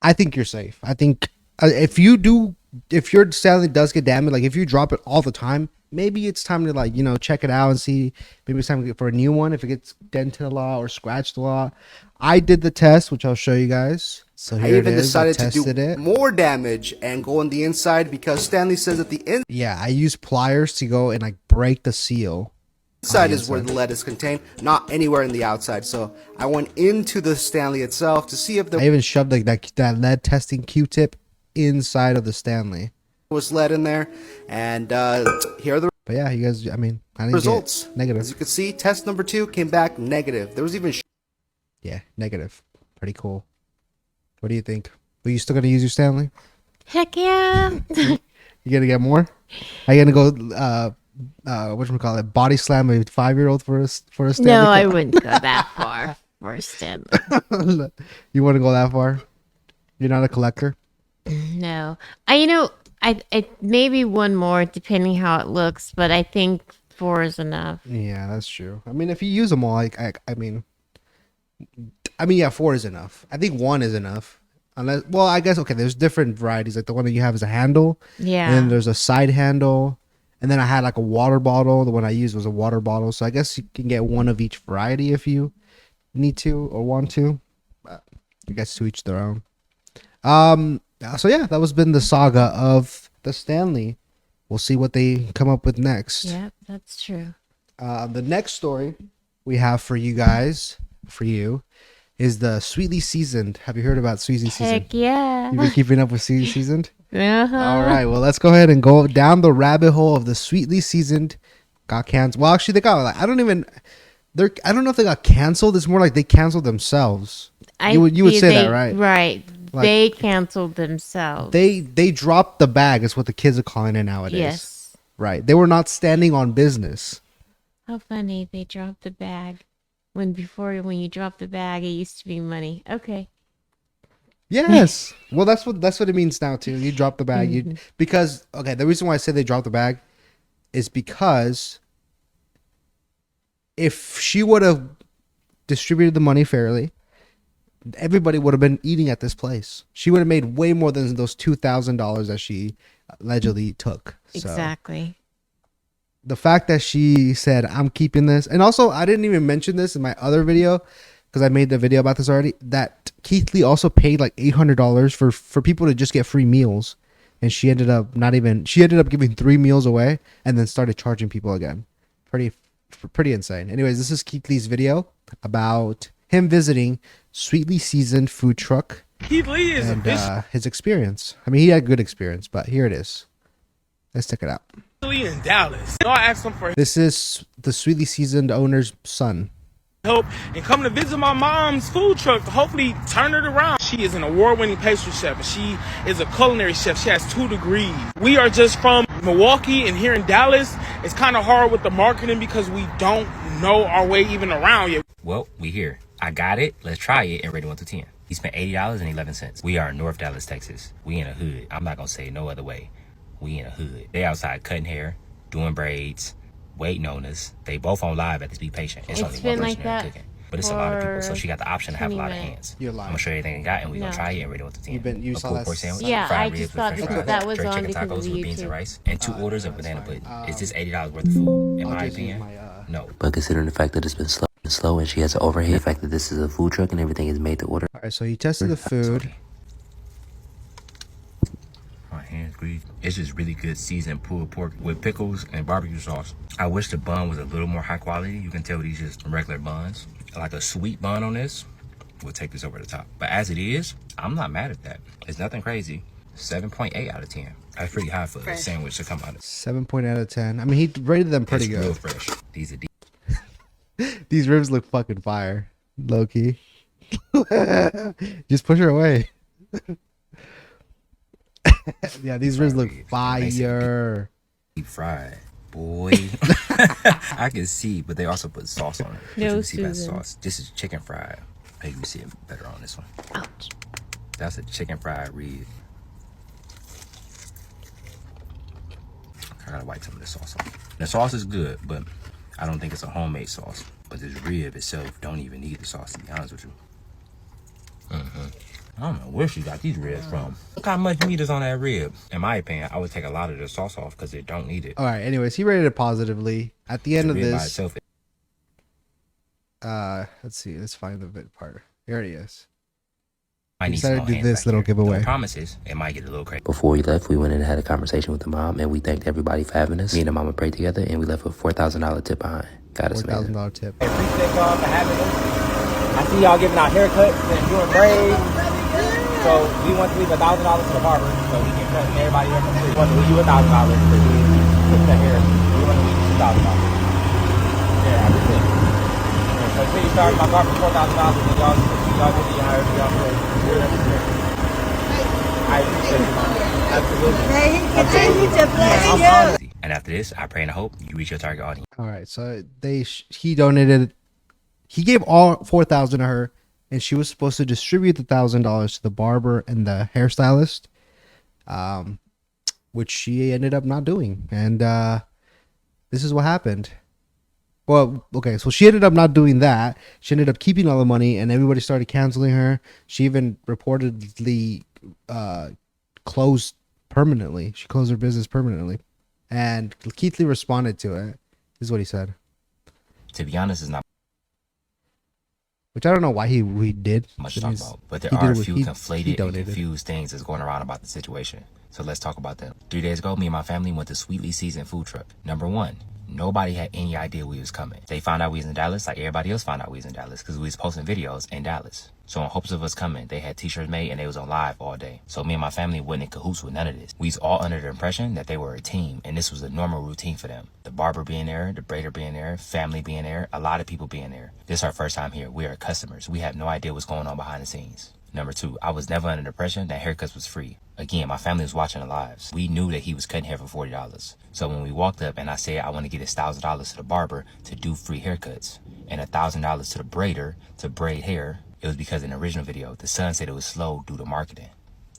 [SPEAKER 1] I think you're safe. I think if your Stanley does get damaged, like if you drop it all the time, maybe it's time to like, you know, check it out and see. Maybe it's time for a new one if it gets dented a lot or scratched a lot. I did the test, which I'll show you guys. So
[SPEAKER 13] I
[SPEAKER 1] here
[SPEAKER 13] even
[SPEAKER 1] it is.
[SPEAKER 13] decided to
[SPEAKER 1] tested
[SPEAKER 13] do
[SPEAKER 1] it.
[SPEAKER 13] more damage and go on the inside because Stanley says that the
[SPEAKER 1] Yeah, I used pliers to go and like break the seal.
[SPEAKER 13] inside is where the lead is contained, not anywhere in the outside. So I went into the Stanley itself to see if there
[SPEAKER 1] I even shoved like that lead testing Q-tip inside of the Stanley.
[SPEAKER 13] was lead in there, and here are the
[SPEAKER 1] But yeah, you guys, I mean, I didn't
[SPEAKER 13] results.
[SPEAKER 1] get negative.
[SPEAKER 13] As you can see, test number 2 came back negative. There was even
[SPEAKER 1] Yeah, negative. Pretty cool. What do you think? Are you still gonna use your Stanley?
[SPEAKER 2] Heck yeah.
[SPEAKER 1] You gonna get more? Are you gonna go whatchamacallit, body slam a 5-year-old for a Stanley?
[SPEAKER 2] No, I
[SPEAKER 1] Cup?
[SPEAKER 2] wouldn't go that far for a Stanley.
[SPEAKER 1] You want to go that far? You're not a collector?
[SPEAKER 2] No. I maybe one more depending how it looks, but I think 4 is enough.
[SPEAKER 1] Yeah, that's true. I mean, if you use them all, I mean, yeah, 4 is enough. I think 1 is enough. Unless, well, I guess okay. There's different varieties. Like the one that you have is a handle.
[SPEAKER 2] Yeah.
[SPEAKER 1] And then there's a side handle. And then I had like a water bottle. The one I used was a water bottle. So I guess you can get one of each variety if you need to or want to. But I guess to each their own. So yeah, that was been the saga of the Stanley. We'll see what they come up with next.
[SPEAKER 2] Yep, that's true.
[SPEAKER 1] The next story we have for you guys, is the Sweetly Seasoned. Have you heard about Sweetly Seasoned?
[SPEAKER 2] Heck yeah.
[SPEAKER 1] You've been keeping up with Sweetly Seasoned?
[SPEAKER 2] Uh-huh.
[SPEAKER 1] All right, well, let's go ahead and go down the rabbit hole of the Sweetly Seasoned got canceled. Well, actually, they got, like, I don't know if they got canceled. It's more like they canceled themselves. You would say that, right?
[SPEAKER 2] Right.
[SPEAKER 1] Like,
[SPEAKER 2] they canceled themselves.
[SPEAKER 1] They dropped the bag is what the kids are calling it nowadays.
[SPEAKER 2] Yes.
[SPEAKER 1] Right. They were not standing on business.
[SPEAKER 2] How funny. They dropped the bag. When you dropped the bag, it used to be money. Okay.
[SPEAKER 1] Yes. Well, that's what it means now too. You drop the bag. Because the reason why I say they dropped the bag is because if she would have distributed the money fairly, everybody would have been eating at this place. She would have made way more than those $2,000 that she allegedly took. So,
[SPEAKER 2] Exactly.
[SPEAKER 1] the fact that she said, I'm keeping this. And also, I didn't even mention this in my other video because I made the video about this already, that Keith Lee also paid like $800 for people to just get free meals. And she ended up giving 3 meals away and then started charging people again. Pretty insane. Anyways, this is Keith Lee's video about him visiting Sweetly Seasoned food truck.
[SPEAKER 14] Keith Lee is
[SPEAKER 1] and his experience. I mean, he had a good experience, but here it is. Let's check it out.
[SPEAKER 3] In Dallas. So I asked him for
[SPEAKER 1] This is the sweetly seasoned owner's son.
[SPEAKER 3] help and come to visit my mom's food truck to hopefully turn it around. She is an award-winning pastry chef, and she is a culinary chef. She has 2 degrees. We are just from Milwaukee, and here in Dallas, it's kind of hard with the marketing because we don't know our way even around yet.
[SPEAKER 14] Well, we here. I got it. Let's try it and rate it 1 to 10. He spent $80.11. We are in North Dallas, Texas. We in a hood. I'm not gonna say it no other way. We in a hood. They outside cutting hair, doing braids, waiting on us. They both on live at this Be Patient. It's only
[SPEAKER 2] been
[SPEAKER 14] one
[SPEAKER 2] like
[SPEAKER 14] person there
[SPEAKER 2] that
[SPEAKER 14] cooking. But it's a lot of people, so
[SPEAKER 2] for
[SPEAKER 14] she got the option to have a
[SPEAKER 2] 20
[SPEAKER 14] lot of
[SPEAKER 2] minutes.
[SPEAKER 14] hands.
[SPEAKER 1] You're
[SPEAKER 14] I'm
[SPEAKER 1] lying.
[SPEAKER 14] gonna show you everything I got, and we're
[SPEAKER 2] No.
[SPEAKER 14] gonna try it and rate it 1 to 10.
[SPEAKER 1] You
[SPEAKER 14] A
[SPEAKER 1] saw
[SPEAKER 14] pulled
[SPEAKER 1] that
[SPEAKER 14] pork sandwich,
[SPEAKER 2] Yeah,
[SPEAKER 14] fried
[SPEAKER 2] I
[SPEAKER 14] ribs
[SPEAKER 2] just
[SPEAKER 14] with
[SPEAKER 2] thought
[SPEAKER 14] french
[SPEAKER 2] because
[SPEAKER 14] fries,
[SPEAKER 2] that was
[SPEAKER 14] jerk
[SPEAKER 2] on
[SPEAKER 14] chicken
[SPEAKER 2] because
[SPEAKER 14] tacos
[SPEAKER 2] of
[SPEAKER 14] with beans and
[SPEAKER 2] YouTube.
[SPEAKER 14] rice, and 2 orders of banana
[SPEAKER 1] fine.
[SPEAKER 14] pudding. Is this $80 worth of food? In
[SPEAKER 1] I'll
[SPEAKER 14] my
[SPEAKER 1] just use
[SPEAKER 14] opinion,
[SPEAKER 1] my,
[SPEAKER 14] no.
[SPEAKER 15] But considering the fact that it's been slow and she has an overhead, the fact that this is a food truck and everything is made to order.
[SPEAKER 1] All right, so he tested the food.
[SPEAKER 14] My hands greasy. It's just really good seasoned pulled pork with pickles and barbecue sauce. I wish the bun was a little more high quality. You can tell these just regular buns. Like a sweet bun on this will take this over the top. But as it is, I'm not mad at that. It's nothing crazy. 7.8 out of 10. That's pretty high for a sandwich to come out of.
[SPEAKER 1] 7 out of 10. I mean, he rated them pretty
[SPEAKER 14] It's
[SPEAKER 1] good.
[SPEAKER 14] real fresh. These are deep.
[SPEAKER 1] These ribs look fucking fire. Low key. Just push her away. Yeah, these ribs look fire.
[SPEAKER 14] Deep fried. Boy. I can see, but they also put sauce on it. But
[SPEAKER 2] No,
[SPEAKER 14] you can see that
[SPEAKER 2] Susan.
[SPEAKER 14] sauce. This is chicken fried. Maybe you can see it better on this one.
[SPEAKER 2] Ouch.
[SPEAKER 14] That's a chicken fried rib. I gotta wipe some of the sauce off. The sauce is good, but I don't think it's a homemade sauce. But this rib itself don't even need the sauce, to be honest with you. I don't know where she got these ribs from. Look how much meat is on that rib. In my opinion, I would take a lot of the sauce off because it don't need it.
[SPEAKER 1] All right, anyways, he rated it positively. At the end
[SPEAKER 14] The
[SPEAKER 1] of
[SPEAKER 14] rib by
[SPEAKER 1] this,
[SPEAKER 14] itself,
[SPEAKER 1] let's see. Let's find the vid part. Here he is.
[SPEAKER 14] I
[SPEAKER 1] He
[SPEAKER 14] need
[SPEAKER 1] decided
[SPEAKER 14] small
[SPEAKER 1] to do
[SPEAKER 14] hands
[SPEAKER 1] this
[SPEAKER 14] back
[SPEAKER 1] little
[SPEAKER 14] here.
[SPEAKER 1] giveaway.
[SPEAKER 14] No promises. It might get a little crazy.
[SPEAKER 15] Before we left, we went in and had a conversation with the mom, and we thanked everybody for having us. Me and the mama prayed together, and we left a $4,000 tip behind. Got us, man.
[SPEAKER 1] $4,000 tip.
[SPEAKER 16] Appreciate y'all for having us. I see y'all giving out haircuts and doing braids. So we want to leave $1,000 to the barber so we can cut everybody hair for free. We want to leave you $1,000 for you the hair. We want to leave you $2,000. Yeah, I just did. So say you start my barber $4,000 and then y'all give me however y'all feel. I appreciate it. Absolutely. Absolutely.
[SPEAKER 14] And after this, I pray and I hope you reach your target audience.
[SPEAKER 1] All right, so he donated. He gave all 4,000 to her, and she was supposed to distribute the $1,000 to the barber and the hairstylist, which she ended up not doing. And this is what happened. Well, okay, so she ended up not doing that. She ended up keeping all the money, and everybody started canceling her. She even reportedly closed permanently. She closed her business permanently. And Keith Lee responded to it. This is what he said.
[SPEAKER 14] To be honest, it's not
[SPEAKER 1] Which I don't know why he did.
[SPEAKER 14] much to talk about, but there
[SPEAKER 1] he
[SPEAKER 14] are a
[SPEAKER 1] did it
[SPEAKER 14] few
[SPEAKER 1] with- he
[SPEAKER 14] conflated and
[SPEAKER 1] donated.
[SPEAKER 14] confused things that's going around about the situation. So let's talk about them. 3 days ago, me and my family went to Sweetly Seasoned Food Truck. Number one, nobody had any idea we was coming. They found out we was in Dallas like everybody else found out we was in Dallas because we was posting videos in Dallas. So in hopes of us coming, they had t-shirts made and they was on live all day. So me and my family wasn't in cahoots with none of this. We was all under the impression that they were a team and this was a normal routine for them. The barber being there, the braider being there, family being there, a lot of people being there. This is our first time here. We are customers. We have no idea what's going on behind the scenes. Number two, I was never under the impression that haircuts was free. Again, my family was watching the lives. We knew that he was cutting hair for $40. So when we walked up and I said I want to get his $1,000 to the barber to do free haircuts and $1,000 to the braider to braid hair, it was because in the original video, the son said it was slow due to marketing.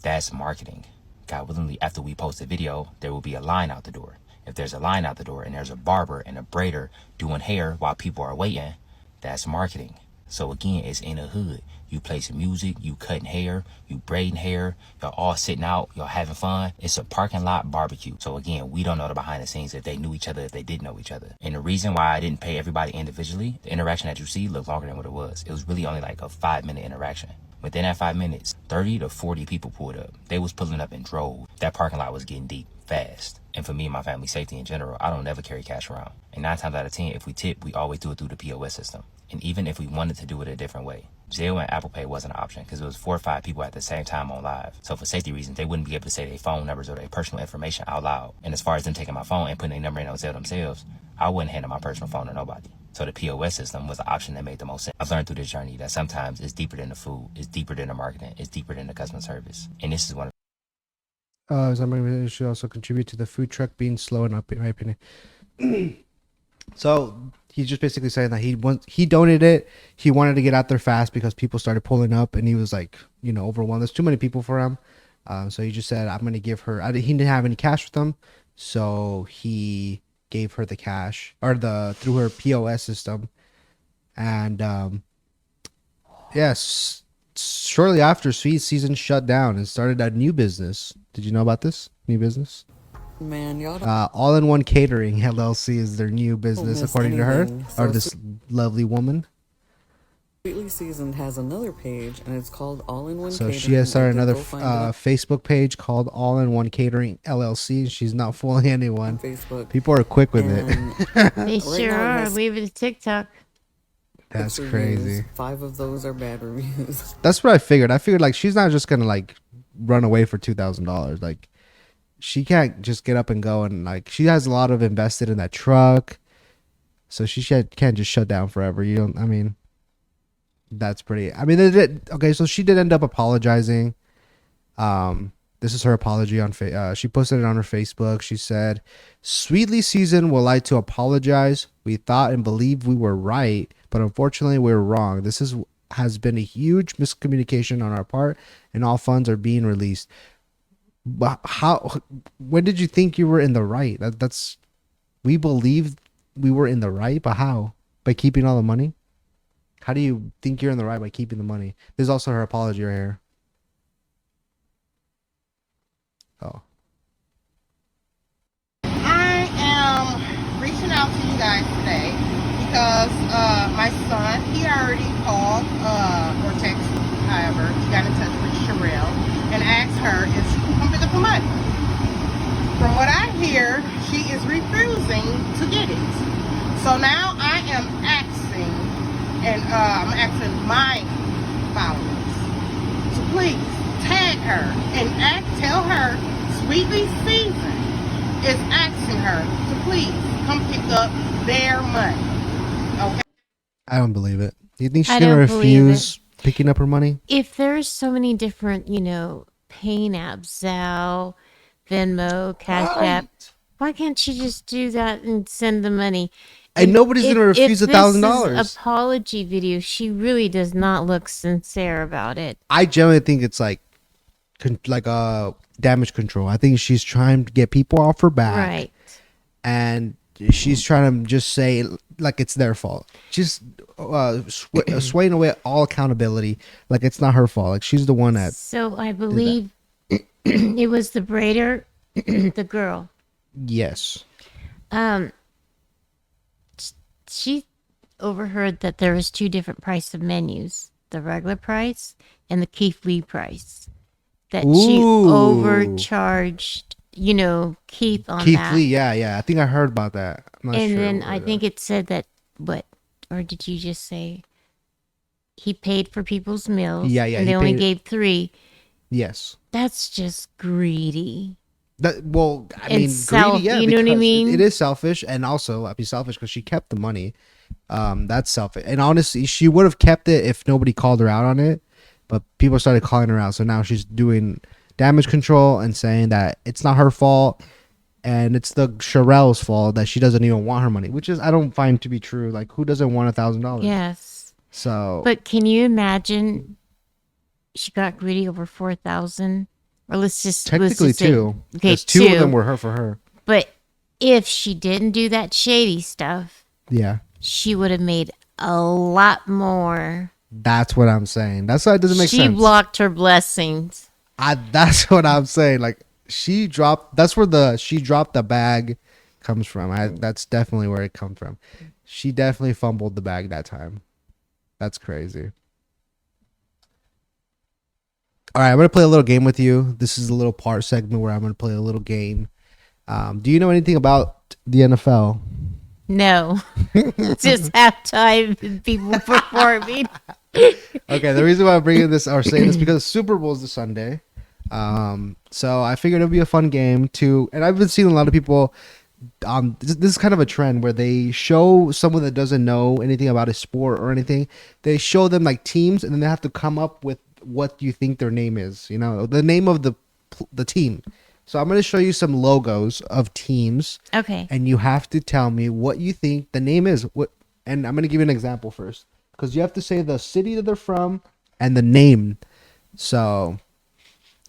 [SPEAKER 14] That's marketing. God willingly, after we post the video, there will be a line out the door. If there's a line out the door and there's a barber and a braider doing hair while people are waiting, that's marketing. So again, it's in the hood. You play some music, you cutting hair, you braiding hair, y'all all sitting out, y'all having fun. It's a parking lot barbecue. So again, we don't know the behind the scenes if they knew each other, if they didn't know each other. And the reason why I didn't pay everybody individually, the interaction that you see looked longer than what it was. It was really only like a 5-minute interaction. Within that 5 minutes, 30 to 40 people pulled up. They was pulling up in droves. That parking lot was getting deep fast. And for me and my family's safety in general, I don't never carry cash around. And 9 times out of 10, if we tip, we always do it through the POS system. And even if we wanted to do it a different way, Zelle and Apple Pay wasn't an option because it was 4 or 5 people at the same time on live. So for safety reasons, they wouldn't be able to say their phone numbers or their personal information out loud. And as far as them taking my phone and putting their number in on Zelle themselves, I wouldn't hand my personal phone to nobody. So the POS system was the option that made the most sense. I've learned through this journey that sometimes it's deeper than the food, it's deeper than the marketing, it's deeper than the customer service. And this is one of
[SPEAKER 1] Somebody should also contribute to the food truck being slow and up, in my opinion. So he's just basically saying that he donated it. He wanted to get out there fast because people started pulling up, and he was like, overwhelmed. There's too many people for him. So he just said, I'm going to give her, he didn't have any cash with him. So he gave her the cash through her POS system. And, yes, shortly after, Sweet Season shut down and started a new business. Did you know about this new business?
[SPEAKER 17] Man, y'all
[SPEAKER 1] All in One Catering LLC is their new business,
[SPEAKER 17] miss
[SPEAKER 1] according to her,
[SPEAKER 17] anything. So
[SPEAKER 1] or this lovely woman.
[SPEAKER 17] Sweetly Seasoned has another page, and it's called All in One
[SPEAKER 1] So
[SPEAKER 17] Catering.
[SPEAKER 1] she has started
[SPEAKER 17] You can
[SPEAKER 1] another
[SPEAKER 17] go find it
[SPEAKER 1] Facebook page called All in One Catering LLC. She's not fooling anyone.
[SPEAKER 17] on Facebook.
[SPEAKER 1] People are quick with
[SPEAKER 17] And
[SPEAKER 1] it.
[SPEAKER 2] They
[SPEAKER 17] right
[SPEAKER 2] sure
[SPEAKER 17] now it
[SPEAKER 2] are.
[SPEAKER 17] has
[SPEAKER 2] Leave it to TikTok.
[SPEAKER 1] That's
[SPEAKER 17] 6 reviews.
[SPEAKER 1] crazy.
[SPEAKER 17] 5 of those are bad reviews.
[SPEAKER 1] That's what I figured. I figured like she's not just gonna like run away for $2,000. Like she can't just get up and go, and like she has a lot of invested in that truck, so she can't just shut down forever. That's pretty. Okay, so she did end up apologizing. This is her apology on she posted it on her Facebook. She said, "Sweetly Seasoned would like to apologize. We thought and believed we were right, but unfortunately we were wrong. This has been a huge miscommunication on our part, and all funds are being released." But when did you think you were in the right? We believed we were in the right, but how? By keeping all the money? How do you think you're in the right by keeping the money? There's also her apology right here. Oh.
[SPEAKER 4] I am reaching out to you guys today because my son, he already called or texted, however, he got in touch with Sherelle and asked her if she can come pick up the money. From what I hear, she is refusing to get it. So now I am asking, and I'm asking my followers to please tag her and tell her Sweetly Seasoned is asking her to please come pick up their money. Okay?
[SPEAKER 1] I don't believe it. Do you think she's
[SPEAKER 2] I
[SPEAKER 1] going to
[SPEAKER 2] don't believe
[SPEAKER 1] refuse picking up her money?
[SPEAKER 2] If there's so many different, paying apps, Zelle, Venmo, Cash App, why can't she just do that and send the money?
[SPEAKER 1] And nobody's going to refuse $1,000.
[SPEAKER 2] This is apology video. She really does not look sincere about it.
[SPEAKER 1] I generally think it's like damage control. I think she's trying to get people off her back.
[SPEAKER 2] Right.
[SPEAKER 1] And she's trying to just say like it's their fault. She's swaying away all accountability. Like it's not her fault. Like she's the one that.
[SPEAKER 2] So I believe it was the braider, the girl.
[SPEAKER 1] Yes.
[SPEAKER 2] She overheard that there was 2 different price of menus, the regular price and the Keith Lee price. That she overcharged, Keith on
[SPEAKER 1] Keith
[SPEAKER 2] that.
[SPEAKER 1] Lee, yeah. I think I heard about that. I'm not
[SPEAKER 2] And
[SPEAKER 1] sure
[SPEAKER 2] then I think it said that, or did you just say he paid for people's meals?
[SPEAKER 1] Yeah.
[SPEAKER 2] And they only gave 3.
[SPEAKER 1] Yes.
[SPEAKER 2] That's just greedy.
[SPEAKER 1] Greedy, yeah.
[SPEAKER 2] You know what I mean?
[SPEAKER 1] It is selfish, and also I'd be selfish because she kept the money. That's selfish. And honestly, she would have kept it if nobody called her out on it. But people started calling her out, so now she's doing damage control and saying that it's not her fault, and it's the Sherelle's fault that she doesn't even want her money, which is I don't find to be true. Like, who doesn't want $1,000?
[SPEAKER 2] Yes.
[SPEAKER 1] So,
[SPEAKER 2] but can you imagine? She got greedy over 4,000, or let's just
[SPEAKER 1] technically
[SPEAKER 2] say,
[SPEAKER 1] 2.
[SPEAKER 2] Okay,
[SPEAKER 1] 2 of them were for her.
[SPEAKER 2] But if she didn't do that shady stuff,
[SPEAKER 1] yeah,
[SPEAKER 2] she would have made a lot more.
[SPEAKER 1] That's what I'm saying. That's why it doesn't make sense.
[SPEAKER 2] She blocked her blessings.
[SPEAKER 1] That's what I'm saying. Like that's where she dropped the bag comes from. That's definitely where it comes from. She definitely fumbled the bag that time. That's crazy. All right, I'm gonna play a little game with you. This is a little part segment where I'm gonna play a little game. Do you know anything about the NFL?
[SPEAKER 2] No. Just halftime and people performing.
[SPEAKER 1] Okay, the reason why I'm bringing this or saying this because Super Bowl is this Sunday. So I figured it'd be a fun game too. And I've been seeing a lot of people. This is kind of a trend where they show someone that doesn't know anything about a sport or anything. They show them like teams, and then they have to come up with what you think their name is. You know, the name of the team. So I'm going to show you some logos of teams.
[SPEAKER 2] Okay.
[SPEAKER 1] And you have to tell me what you think the name is. And I'm going to give you an example first, because you have to say the city that they're from and the name. So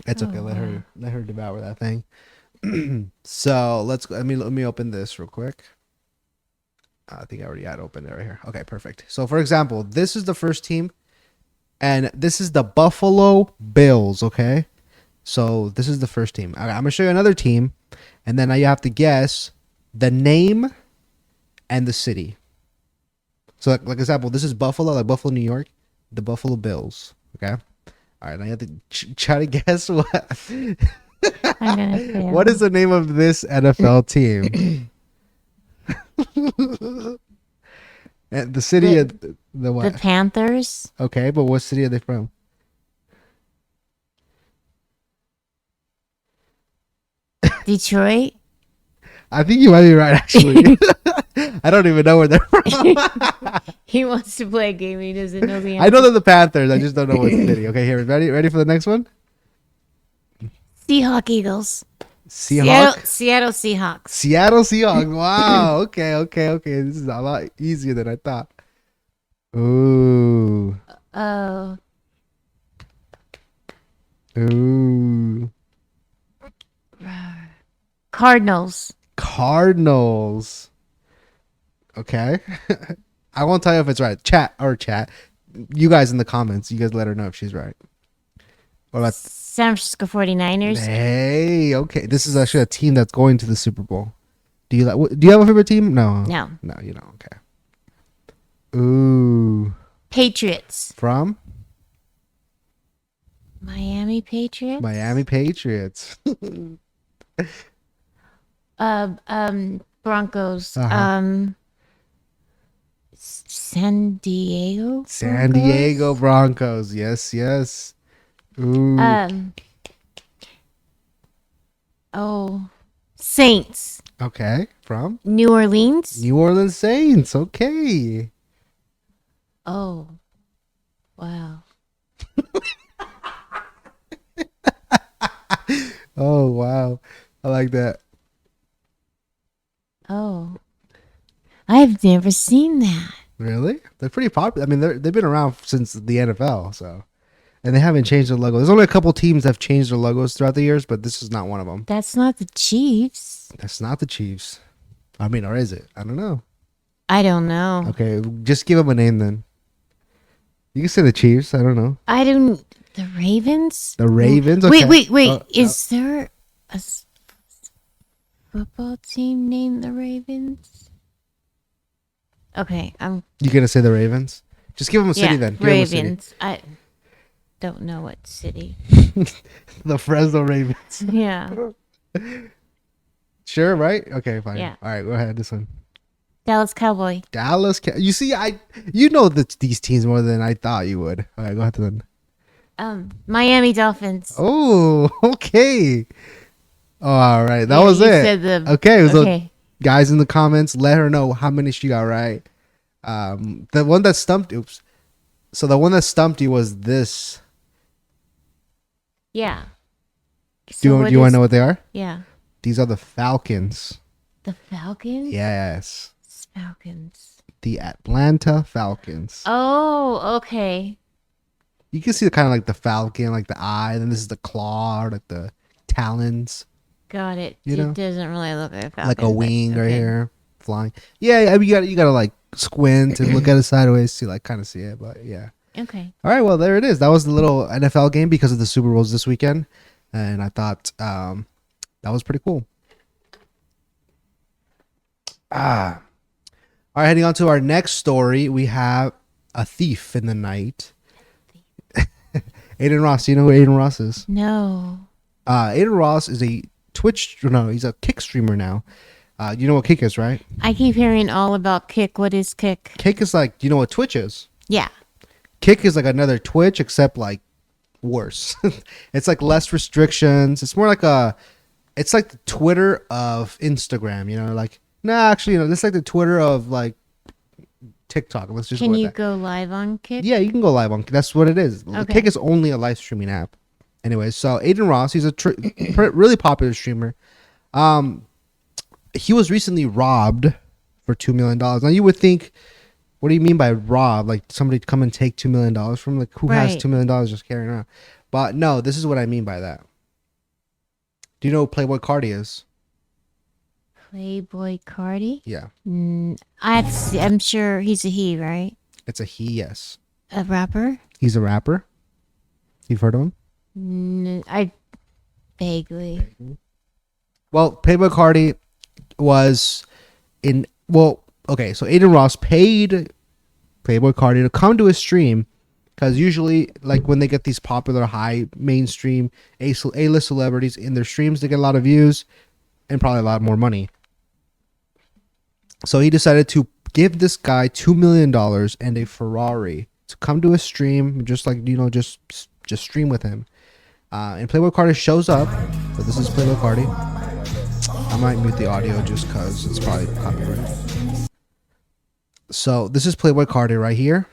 [SPEAKER 1] it's okay. Let her devour that thing. So let me open this real quick. I think I already had open it right here. Okay, perfect. So for example, this is the first team, and this is the Buffalo Bills. Okay, so this is the first team. I'm gonna show you another team, and then now you have to guess the name and the city. So like example, this is Buffalo, like Buffalo, New York, the Buffalo Bills. Okay, all right. Now you have to try to guess what.
[SPEAKER 2] I'm gonna fail.
[SPEAKER 1] What is the name of this NFL team? And the city of the what?
[SPEAKER 2] The Panthers.
[SPEAKER 1] Okay, but what city are they from?
[SPEAKER 2] Detroit.
[SPEAKER 1] I think you might be right, actually. I don't even know where they're from.
[SPEAKER 2] He wants to play a game. He doesn't know the answer.
[SPEAKER 1] I know they're the Panthers. I just don't know what city. Okay, here, ready for the next one?
[SPEAKER 2] Seahawk Eagles.
[SPEAKER 1] Seahawk?
[SPEAKER 2] Seattle Seahawks.
[SPEAKER 1] Seattle Seahawks. Wow. Okay. This is a lot easier than I thought. Ooh.
[SPEAKER 2] Oh.
[SPEAKER 1] Ooh.
[SPEAKER 2] Cardinals.
[SPEAKER 1] Cardinals. Okay. I won't tell you if it's right. Chat. You guys in the comments. You guys let her know if she's right. What about
[SPEAKER 2] San Francisco 49ers.
[SPEAKER 1] Hey, okay. This is actually a team that's going to the Super Bowl. Do you have a favorite team? No, you don't. Okay. Ooh.
[SPEAKER 2] Patriots.
[SPEAKER 1] From
[SPEAKER 2] Miami Patriots.
[SPEAKER 1] Miami Patriots.
[SPEAKER 2] Broncos.
[SPEAKER 1] Uh-huh.
[SPEAKER 2] San Diego.
[SPEAKER 1] San Diego Broncos. Yes. Ooh.
[SPEAKER 2] Saints.
[SPEAKER 1] Okay. From
[SPEAKER 2] New Orleans.
[SPEAKER 1] New Orleans Saints. Okay.
[SPEAKER 2] Oh. Wow.
[SPEAKER 1] Oh wow. I like that.
[SPEAKER 2] Oh. I've never seen that.
[SPEAKER 1] Really? They're pretty popular. I mean, they've been around since the NFL, so. And they haven't changed their logo. There's only a couple teams that have changed their logos throughout the years, but this is not one of them.
[SPEAKER 2] That's not the Chiefs.
[SPEAKER 1] That's not the Chiefs. I mean, or is it? I don't know.
[SPEAKER 2] I don't know.
[SPEAKER 1] Okay, just give them a name then. You can say the Chiefs. I don't know.
[SPEAKER 2] The Ravens?
[SPEAKER 1] The Ravens? Okay.
[SPEAKER 2] Wait. Is there a football team named the Ravens? Okay,
[SPEAKER 1] You gonna say the Ravens? Just give them a city then. Give
[SPEAKER 2] Ravens. I don't know what city.
[SPEAKER 1] The Fresno Ravens.
[SPEAKER 2] Yeah.
[SPEAKER 1] Sure, right? Okay, fine.
[SPEAKER 2] Yeah.
[SPEAKER 1] All right, go ahead. This one.
[SPEAKER 2] Dallas Cowboy.
[SPEAKER 1] You see, you know these teams more than I thought you would. All right, go ahead then.
[SPEAKER 2] Miami Dolphins.
[SPEAKER 1] Oh, okay. Oh, all right, that was
[SPEAKER 2] you
[SPEAKER 1] it.
[SPEAKER 2] said
[SPEAKER 1] okay, so
[SPEAKER 2] okay.
[SPEAKER 1] Guys in the comments, let her know how many she got right. The one that stumped. Oops. So the one that stumped you was this.
[SPEAKER 2] Yeah.
[SPEAKER 1] Do you want to know what they are?
[SPEAKER 2] Yeah.
[SPEAKER 1] These are the Falcons.
[SPEAKER 2] The Falcons?
[SPEAKER 1] Yes.
[SPEAKER 2] Falcons.
[SPEAKER 1] The Atlanta Falcons.
[SPEAKER 2] Oh, okay.
[SPEAKER 1] You can see kind of like the falcon, like the eye. Then this is the claw, or like the talons.
[SPEAKER 2] Got it.
[SPEAKER 1] You know?
[SPEAKER 2] It doesn't really look like a falcon.
[SPEAKER 1] Like a wing right
[SPEAKER 2] okay.
[SPEAKER 1] here, flying. Yeah, you gotta like squint and look at it sideways to like kind of see it. But yeah.
[SPEAKER 2] Okay.
[SPEAKER 1] All right, well there it is. That was the little NFL game because of the Super Bowls this weekend, and I thought that was pretty cool. All right, heading on to our next story, we have a thief in the night. Adin Ross. You know who Adin Ross is?
[SPEAKER 2] No.
[SPEAKER 1] Adin Ross is a Twitch. No, he's a Kick streamer now. You know what Kick is, right?
[SPEAKER 2] I keep hearing all about Kick. What is Kick?
[SPEAKER 1] Kick is like, you know what Twitch is?
[SPEAKER 2] Yeah.
[SPEAKER 1] Kick is like another Twitch, except like worse. It's like less restrictions. It's more like it's like the Twitter of Instagram. You know, like actually, it's like the Twitter of like TikTok. Let's just
[SPEAKER 2] Can
[SPEAKER 1] go with
[SPEAKER 2] you
[SPEAKER 1] that.
[SPEAKER 2] go live on Kick?
[SPEAKER 1] Yeah, you can go live on. That's what it is.
[SPEAKER 2] Okay.
[SPEAKER 1] Kick is only a live streaming app. Anyways, so Adin Ross, he's a really popular streamer. He was recently robbed for $2 million. Now you would think, what do you mean by rob? Like somebody come and take $2 million from? Like who has
[SPEAKER 2] Right.
[SPEAKER 1] $2 million just carrying around? But no, this is what I mean by that. Do you know who Playboy Cardi is?
[SPEAKER 2] Playboy Cardi?
[SPEAKER 1] Yeah,
[SPEAKER 2] I'm sure he's a he, right?
[SPEAKER 1] it's a he. Yes,
[SPEAKER 2] A rapper?
[SPEAKER 1] he's a rapper. You've heard of him?
[SPEAKER 2] I vaguely.
[SPEAKER 1] Well, Playboy Cardi was in. Well, okay, so Adin Ross paid Playboy Cardi to come to his stream because usually, like when they get these popular, high mainstream A-list celebrities in their streams, they get a lot of views and probably a lot more money. So he decided to give this guy $2 million and a Ferrari to come to his stream, just like just stream with him. And Playboy Cardi shows up. So this is Playboy Cardi. I might mute the audio just because it's probably copyrighted. So this is Playboy Cardi right here.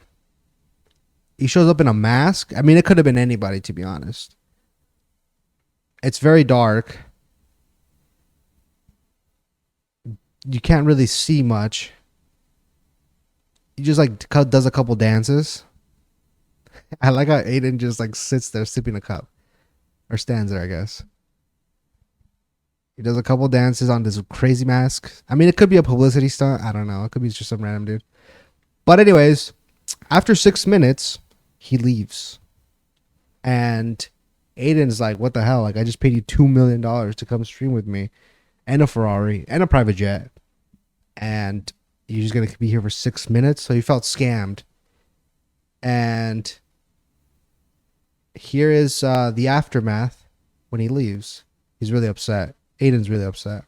[SPEAKER 1] He shows up in a mask. I mean, it could have been anybody, to be honest. It's very dark. You can't really see much. He just like does a couple dances. I like how Adin just like sits there sipping a cup. Or stands there, I guess. He does a couple dances on this crazy mask. I mean, it could be a publicity stunt. I don't know. It could be just some random dude. But anyways, after 6 minutes, he leaves. And Aiden's like, what the hell? Like, I just paid you $2 million to come stream with me. And a Ferrari. And a private jet. And you're just going to be here for 6 minutes? So he felt scammed. And here is the aftermath when he leaves. He's really upset. Aiden's really upset.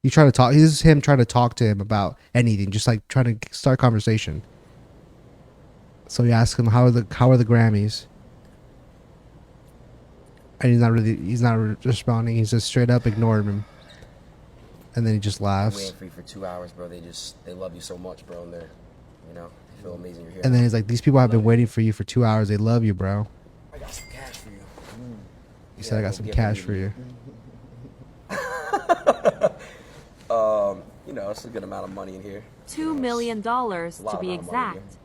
[SPEAKER 1] You try to talk. This is him trying to talk to him about anything, just like trying to start conversation. So he asks him, "How are the Grammys?" And he's not responding. He's just straight up ignoring him. And then he just laughs.
[SPEAKER 15] Waiting for you for 2 hours, bro. They love you so much, bro. And they feel amazing you're here.
[SPEAKER 1] And then he's like, "These people have been waiting for you for 2 hours. They love you, bro."
[SPEAKER 15] I got some cash for you.
[SPEAKER 1] He said, "I got some cash for you."
[SPEAKER 15] It's a good amount of money in here.
[SPEAKER 10] $2 million to be exact.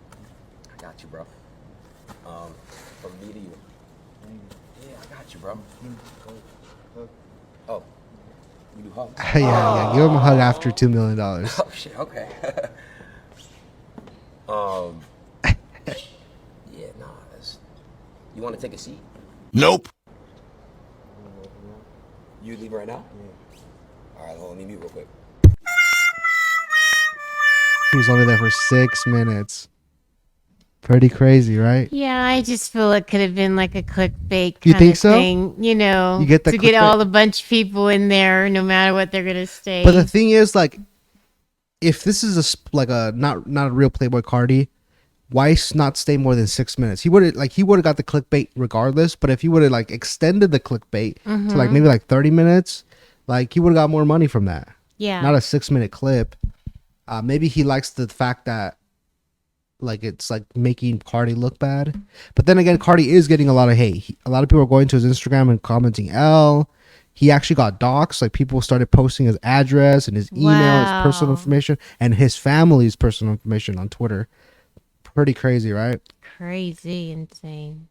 [SPEAKER 15] I got you, bro. From me to you. Yeah, I got you, bro. Oh, you do hugs?
[SPEAKER 1] yeah. Give him a hug after $2 million.
[SPEAKER 15] Oh shit. Okay. Yeah, nah. You want to take a seat?
[SPEAKER 18] Nope.
[SPEAKER 15] You leave right now? Yeah. All right, hold on. Let me mute real quick.
[SPEAKER 1] He was only there for 6 minutes. Pretty crazy, right?
[SPEAKER 2] Yeah, I just feel it could have been like a clickbait
[SPEAKER 1] You
[SPEAKER 2] kind
[SPEAKER 1] think
[SPEAKER 2] of
[SPEAKER 1] so?
[SPEAKER 2] thing,
[SPEAKER 1] You get the
[SPEAKER 2] to get
[SPEAKER 1] clickbait?
[SPEAKER 2] all a bunch of people in there, no matter what they're gonna say.
[SPEAKER 1] But the thing is, like, if this is not a real Playboy Cardi, why not stay more than 6 minutes? He would have got the clickbait regardless. But if he would have like extended the clickbait to like maybe like 30 minutes, like he would have got more money from that.
[SPEAKER 2] Yeah.
[SPEAKER 1] Not a 6 minute clip. Maybe he likes the fact that like it's like making Cardi look bad. But then again, Cardi is getting a lot of hate. A lot of people are going to his Instagram and commenting L. He actually got doxxed. Like people started posting his address and his email, his personal information, and his family's personal information on Twitter. Pretty crazy, right?
[SPEAKER 2] Crazy, insane.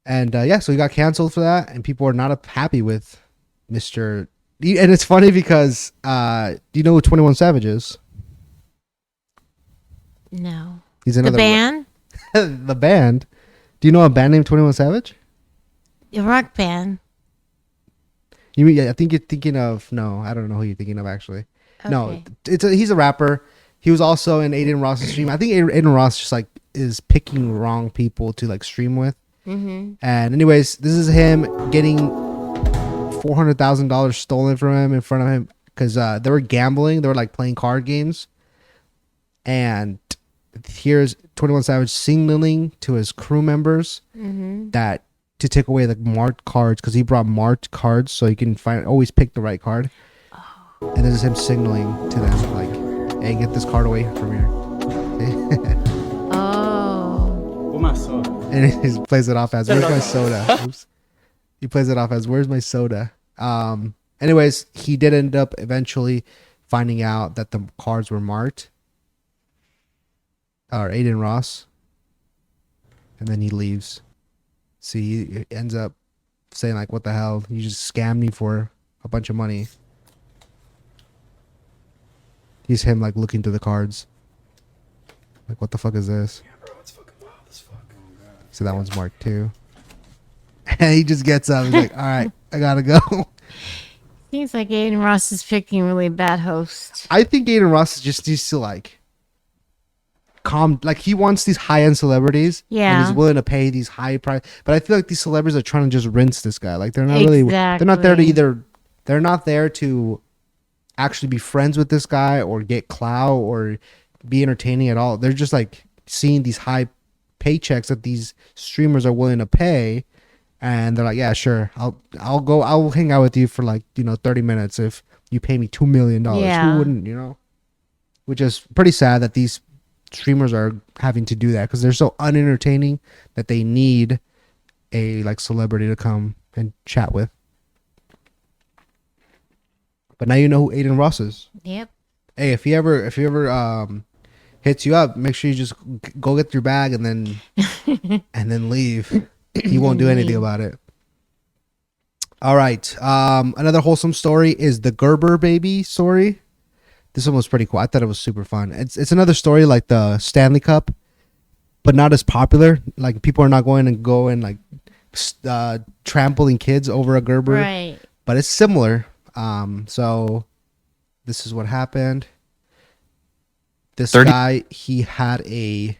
[SPEAKER 1] And so he got canceled for that, and people are not happy with Mr. And it's funny because do you know who 21 Savage is?
[SPEAKER 2] No.
[SPEAKER 1] He's another
[SPEAKER 2] the band.
[SPEAKER 1] The band. Do you know a band named 21 Savage?
[SPEAKER 2] A rock band.
[SPEAKER 1] I think you're thinking of. No, I don't know who you're thinking of actually. No,
[SPEAKER 2] Okay.
[SPEAKER 1] he's a rapper. He was also in Adin Ross's stream. I think Adin Ross just like is picking wrong people to like stream with.
[SPEAKER 2] Mm-hmm.
[SPEAKER 1] And anyways, this is him getting $400,000 stolen from him in front of him because they were gambling. They were like playing card games. And here's 21 Savage signaling to his crew members that to take away the marked cards because he brought marked cards so you can always pick the right card. And this is him signaling to them like, hey, get this card away from here.
[SPEAKER 2] Oh.
[SPEAKER 5] Where's my soda?
[SPEAKER 1] And he plays it off as, where's my soda? Oops. He plays it off as, where's my soda? Anyways, he did end up eventually finding out that the cards were marked. Or Adin Ross. And then he leaves. See, he ends up saying like, what the hell? You just scammed me for a bunch of money. He's him like looking through the cards. Like, what the fuck is this?
[SPEAKER 9] Yeah, bro, it's fucking wild as fuck.
[SPEAKER 1] So that one's marked too. And he just gets up. He's like, all right, I gotta go.
[SPEAKER 2] Seems like Adin Ross is picking really bad hosts.
[SPEAKER 1] I think Adin Ross just needs to like calm. Like he wants these high-end celebrities.
[SPEAKER 2] Yeah.
[SPEAKER 1] And he's willing to pay these high price. But I feel like these celebrities are trying to just rinse this guy. Like they're not really. They're not there to either. They're not there to actually be friends with this guy or get clout or be entertaining at all. They're just like seeing these high paychecks that these streamers are willing to pay, and they're like, yeah, sure, I'll hang out with you for like 30 minutes if you pay me $2 million.
[SPEAKER 2] Yeah.
[SPEAKER 1] Who wouldn't, which is pretty sad that these streamers are having to do that because they're so unentertaining that they need a like celebrity to come and chat with. But now you know who Adin Ross is.
[SPEAKER 2] Yep.
[SPEAKER 1] Hey, if he ever hits you up, make sure you just go get your bag and then leave. He won't do anything about it. All right. Another wholesome story is the Gerber baby story. This one was pretty cool. I thought it was super fun. It's another story like the Stanley Cup, but not as popular. Like people are not going and like trampling kids over a Gerber.
[SPEAKER 2] Right.
[SPEAKER 1] But it's similar. So this is what happened. This guy, he had a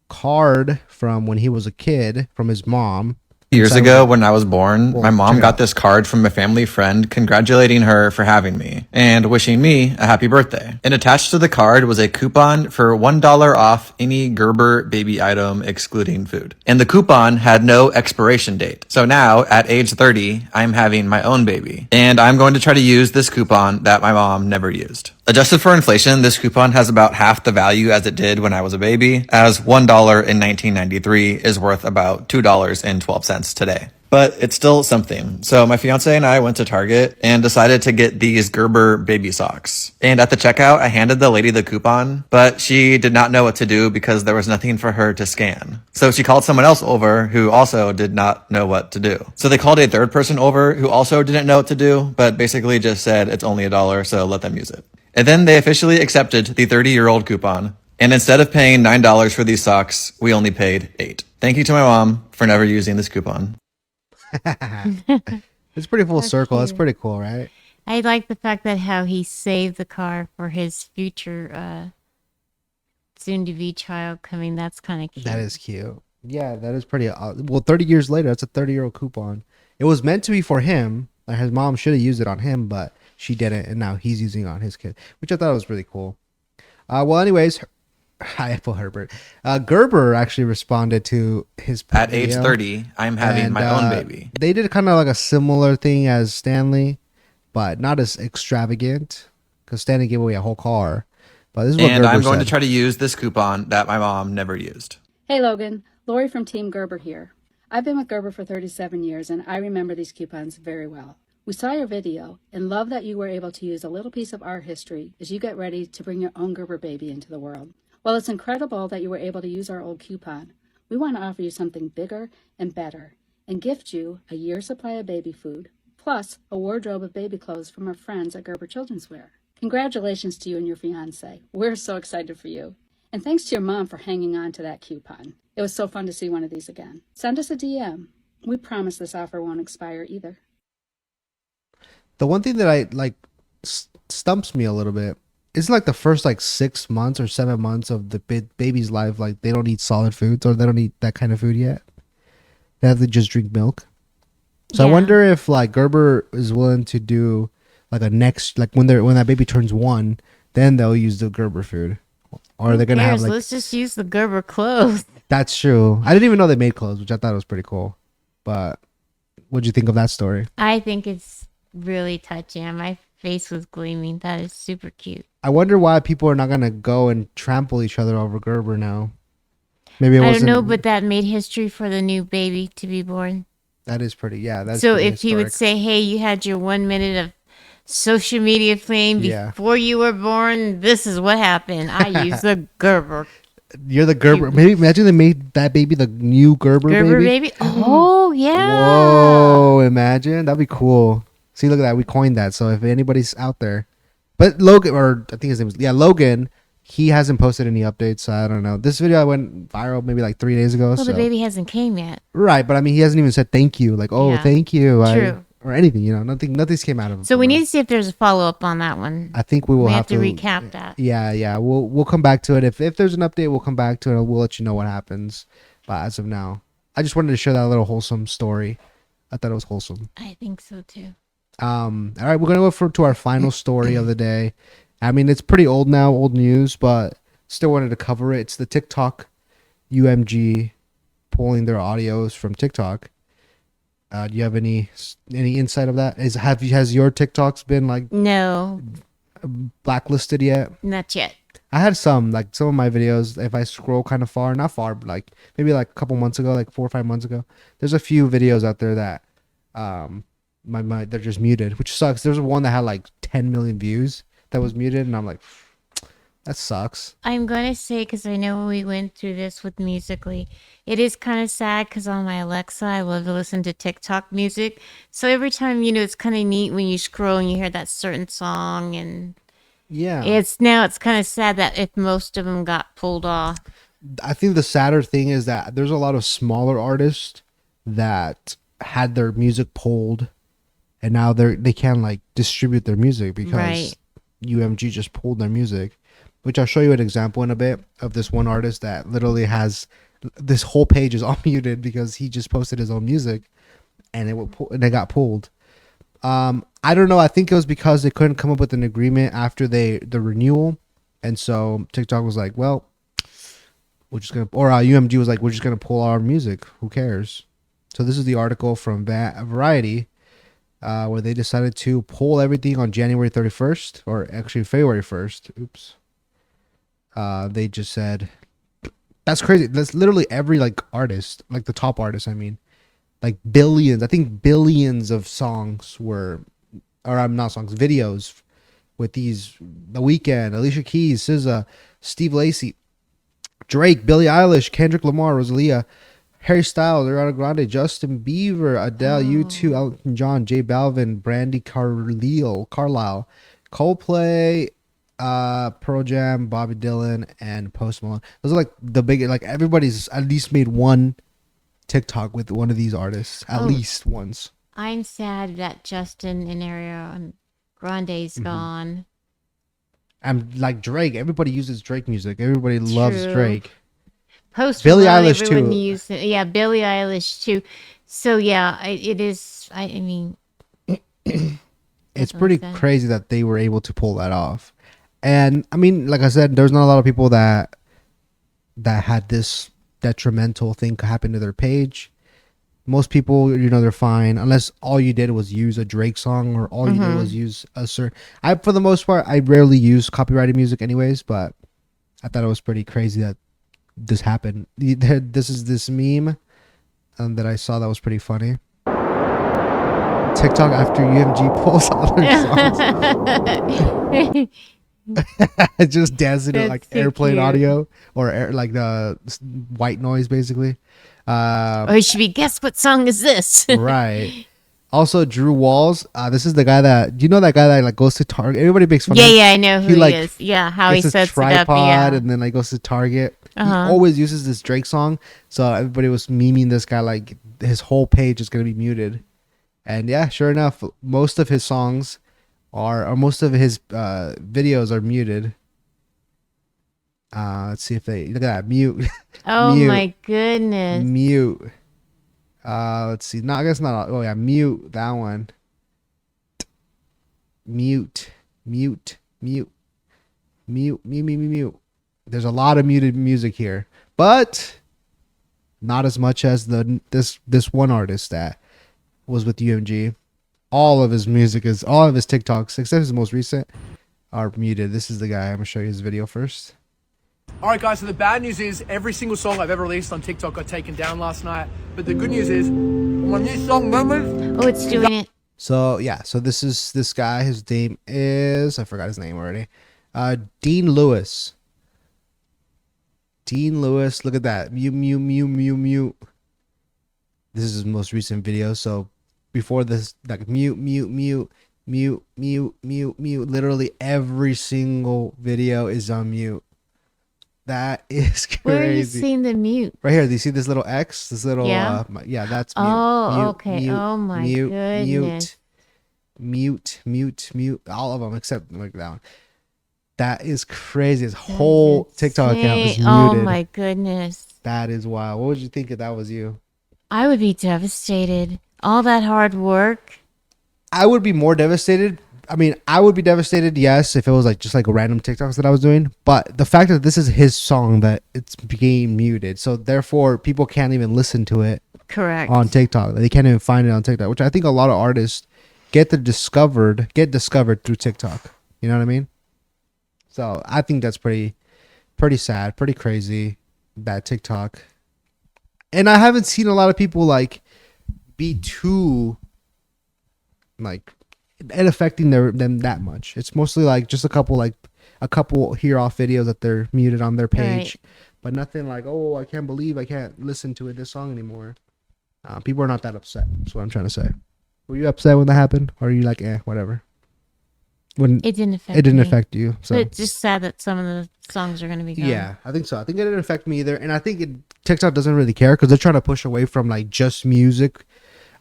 [SPEAKER 1] card from when he was a kid from his mom.
[SPEAKER 18] Years ago, when I was born, my mom got this card from a family friend congratulating her for having me and wishing me a happy birthday. And attached to the card was a coupon for $1 off any Gerber baby item excluding food. And the coupon had no expiration date. So now, at age 30, I'm having my own baby. And I'm going to try to use this coupon that my mom never used. Adjusted for inflation, this coupon has about half the value as it did when I was a baby, as $1 in 1993 is worth about $2.12 today. But it's still something. So my fiance and I went to Target and decided to get these Gerber baby socks. And at the checkout, I handed the lady the coupon, but she did not know what to do because there was nothing for her to scan. So she called someone else over who also did not know what to do. So they called a third person over who also didn't know what to do, but basically just said it's only $1, so let them use it. And then they officially accepted the 30-year-old coupon. And instead of paying $9 for these socks, we only paid $8. Thank you to my mom for never using this coupon.
[SPEAKER 1] It's pretty full circle. That's pretty cool, right?
[SPEAKER 2] I like the fact that how he saved the car for his future soon-to-be child coming. That's kind of cute.
[SPEAKER 1] That is cute. Yeah, that is pretty. Well, 30 years later, that's a 30-year-old coupon. It was meant to be for him. Like his mom should have used it on him, but she didn't, and now he's using it on his kid, which I thought was really cool. Well, anyways, hi, Herbert. Gerber actually responded to his
[SPEAKER 18] At age 30, I'm having my own baby.
[SPEAKER 1] They did kind of like a similar thing as Stanley, but not as extravagant, because Stanley gave away a whole car. But this is what
[SPEAKER 18] And
[SPEAKER 1] Gerber
[SPEAKER 18] I'm going
[SPEAKER 1] said.
[SPEAKER 18] to try to use this coupon that my mom never used.
[SPEAKER 6] Hey Logan, Lori from Team Gerber here. I've been with Gerber for 37 years and I remember these coupons very well. We saw your video and love that you were able to use a little piece of our history as you get ready to bring your own Gerber baby into the world. While it's incredible that you were able to use our old coupon, we want to offer you something bigger and better and gift you a year's supply of baby food, plus a wardrobe of baby clothes from our friends at Gerber Children's Wear. Congratulations to you and your fiance. We're so excited for you. And thanks to your mom for hanging on to that coupon. It was so fun to see one of these again. Send us a DM. We promise this offer won't expire either.
[SPEAKER 1] The one thing that I like stumps me a little bit it's like the first like 6 months or 7 months of the baby's life, like they don't eat solid foods or they don't eat that kind of food yet. They have to just drink milk. So I
[SPEAKER 2] Yeah.
[SPEAKER 1] wonder if like Gerber is willing to do like a next, like when that baby turns 1, then they'll use the Gerber food, or
[SPEAKER 2] Who
[SPEAKER 1] they're gonna have
[SPEAKER 2] cares?
[SPEAKER 1] like.
[SPEAKER 2] Let's just use the Gerber clothes.
[SPEAKER 1] That's true. I didn't even know they made clothes, which I thought was pretty cool. But what'd you think of that story?
[SPEAKER 2] I think it's really touching. My face was gleaming. That is super cute.
[SPEAKER 1] I wonder why people are not gonna go and trample each other over Gerber now. Maybe it
[SPEAKER 2] I don't
[SPEAKER 1] wasn't.
[SPEAKER 2] know, but that made history for the new baby to be born.
[SPEAKER 1] That is pretty. Yeah, that's
[SPEAKER 2] So
[SPEAKER 1] pretty
[SPEAKER 2] if he would
[SPEAKER 1] historic.
[SPEAKER 2] say, "Hey, you had your 1 minute of social media fame
[SPEAKER 1] Yeah.
[SPEAKER 2] before you were born. This is what happened. I used the Gerber
[SPEAKER 1] You're the Gerber. Maybe imagine they made that baby the new Gerber
[SPEAKER 2] baby. Oh yeah.
[SPEAKER 1] Whoa! Imagine that'd be cool. See, look at that. We coined that. So if anybody's out there, but Logan, or I think his name is Logan. He hasn't posted any updates. So I don't know. This video went viral maybe like 3 days ago.
[SPEAKER 2] Well,
[SPEAKER 1] so.
[SPEAKER 2] the baby hasn't came yet.
[SPEAKER 1] Right, but I mean, he hasn't even said thank you. Like, oh,
[SPEAKER 2] Yeah.
[SPEAKER 1] thank you.
[SPEAKER 2] True.
[SPEAKER 1] Or anything. Nothing's came out of it.
[SPEAKER 2] So we need to see if there's a follow up on that one.
[SPEAKER 1] I think we will
[SPEAKER 2] We
[SPEAKER 1] have
[SPEAKER 2] have to recap that.
[SPEAKER 1] Yeah. We'll come back to it. If there's an update, we'll come back to it. And we'll let you know what happens. But as of now, I just wanted to share that little wholesome story. I thought it was wholesome.
[SPEAKER 2] I think so too.
[SPEAKER 1] All right, we're gonna go to our final story of the day. I mean, it's pretty old now, old news, but still wanted to cover it. It's the TikTok UMG pulling their audios from TikTok. Do you have any insight of that? Has your TikToks been like
[SPEAKER 2] No,
[SPEAKER 1] blacklisted yet?
[SPEAKER 2] not yet.
[SPEAKER 1] I had some of my videos. If I scroll kind of far, not far, but like maybe like a couple months ago, like 4 or 5 months ago, there's a few videos out there that they're just muted, which sucks. There's one that had like 10 million views that was muted, and I'm like, that sucks.
[SPEAKER 2] I'm going to say, because I know we went through this with Musically, it is kind of sad because on my Alexa, I love to listen to TikTok music. So every time, it's kind of neat when you scroll and you hear that certain song. And
[SPEAKER 1] Yeah.
[SPEAKER 2] it's kind of sad that if most of them got pulled off.
[SPEAKER 1] I think the sadder thing is that there's a lot of smaller artists that had their music pulled, and now they can't like distribute their music because
[SPEAKER 2] Right.
[SPEAKER 1] UMG just pulled their music. Which I'll show you an example in a bit of this one artist that literally has this whole page is all muted because he just posted his own music, and it got pulled. I don't know. I think it was because they couldn't come up with an agreement after the renewal, and so TikTok was like, "Well, we're just gonna," or UMG was like, "We're just gonna pull our music. Who cares?" So this is the article from Variety, where they decided to pull everything on January 31st, or actually February 1st. Oops. They just said, that's crazy. That's literally every like artist, like the top artists. I mean, like billions. I think billions of songs were, or I'm not songs, videos with these. The Weeknd, Alicia Keys, SZA, Steve Lacy, Drake, Billie Eilish, Kendrick Lamar, Rosalia, Harry Styles, Ariana Grande, Justin Bieber, Adele, U2, Elton John, J Balvin, Brandy Carlisle, Coldplay, Pearl Jam, Bobby Dylan, and Post Malone. Those are like the big, like everybody's at least made one TikTok with one of these artists at least once.
[SPEAKER 2] I'm sad that Justin and Ariana Grande's gone.
[SPEAKER 1] And like Drake, everybody uses Drake music. Everybody loves
[SPEAKER 2] True.
[SPEAKER 1] Drake.
[SPEAKER 2] Post
[SPEAKER 1] Billie
[SPEAKER 2] Malone,
[SPEAKER 1] Eilish,
[SPEAKER 2] everyone
[SPEAKER 1] too.
[SPEAKER 2] used it. Yeah, Billie Eilish too. So yeah, it is. I mean,
[SPEAKER 1] It's pretty
[SPEAKER 2] sad.
[SPEAKER 1] crazy that they were able to pull that off. And I mean, like I said, there's not a lot of people that had this detrimental thing happen to their page. Most people, they're fine unless all you did was use a Drake song or all you did was use a certain. For the most part, I rarely use copyrighted music, anyways. But I thought it was pretty crazy that this happened. This is this meme that I saw that was pretty funny. TikTok after UMG pulls all their songs. Just dancing to
[SPEAKER 2] That's
[SPEAKER 1] like
[SPEAKER 2] so
[SPEAKER 1] airplane
[SPEAKER 2] cute.
[SPEAKER 1] audio or like the white noise, basically.
[SPEAKER 2] Or it should be, guess what song is this?
[SPEAKER 1] Right. Also, Drew Walls. This is the guy that, do you know that guy that like goes to Target? Everybody makes fun of him.
[SPEAKER 2] Yeah, I know who he
[SPEAKER 1] like,
[SPEAKER 2] is. Yeah, how he
[SPEAKER 1] gets a
[SPEAKER 2] sets it up.
[SPEAKER 1] tripod
[SPEAKER 2] Yeah.
[SPEAKER 1] and then like goes to Target. He
[SPEAKER 2] Uh-huh.
[SPEAKER 1] always uses this Drake song, so everybody was memeing this guy like his whole page is gonna be muted. And yeah, sure enough, most of his songs or most of his videos are muted. Let's see if they look at that mute.
[SPEAKER 2] Oh
[SPEAKER 1] Mute.
[SPEAKER 2] my goodness.
[SPEAKER 1] Mute. Let's see. No, I guess not. Oh yeah, mute that one. Mute. There's a lot of muted music here, but not as much as this one artist that was with UMG. All of his TikToks, except his most recent, are muted. This is the guy. I'm gonna show you his video first.
[SPEAKER 19] All right, guys, so the bad news is every single song I've ever released on TikTok got taken down last night. But the good news is my new song, Moments.
[SPEAKER 2] Oh, it's doing it.
[SPEAKER 1] So, yeah. So, this is this guy. His name is... I forgot his name already. Dean Lewis. Dean Lewis. Look at that. Mute. This is his most recent video. So, before this, like, mute. Literally every single video is on mute. That is crazy.
[SPEAKER 2] Where are you seeing the mute?
[SPEAKER 1] Right here. Do you see this little X? This little
[SPEAKER 2] yeah,
[SPEAKER 1] that's mute.
[SPEAKER 2] Oh, okay. Oh my goodness.
[SPEAKER 1] Mute. All of them except like that one. That is crazy. His whole TikTok account is muted.
[SPEAKER 2] Oh my goodness.
[SPEAKER 1] That is wild. What would you think if that was you?
[SPEAKER 2] I would be devastated. All that hard work.
[SPEAKER 1] I would be more devastated. I mean, I would be devastated, yes, if it was like just like random TikToks that I was doing. But the fact that this is his song that it's being muted, so therefore people can't even listen to it.
[SPEAKER 2] Correct.
[SPEAKER 1] On TikTok, they can't even find it on TikTok, which I think a lot of artists get discovered through TikTok. You know what I mean? So I think that's pretty sad, pretty crazy, that TikTok. And I haven't seen a lot of people like be too like it affecting them that much. It's mostly like just a couple hear off videos that they're muted on their page, right. But nothing like, oh, I can't believe I can't listen to this song anymore. People are not that upset. That's what I'm trying to say. Were you upset when that happened, or are you like, whatever? When
[SPEAKER 2] it didn't
[SPEAKER 1] affect you. So
[SPEAKER 2] but it's just sad that some of the songs are going to be gone.
[SPEAKER 1] Yeah, I think so. I think it didn't affect me either, and I think TikTok doesn't really care because they're trying to push away from like just music.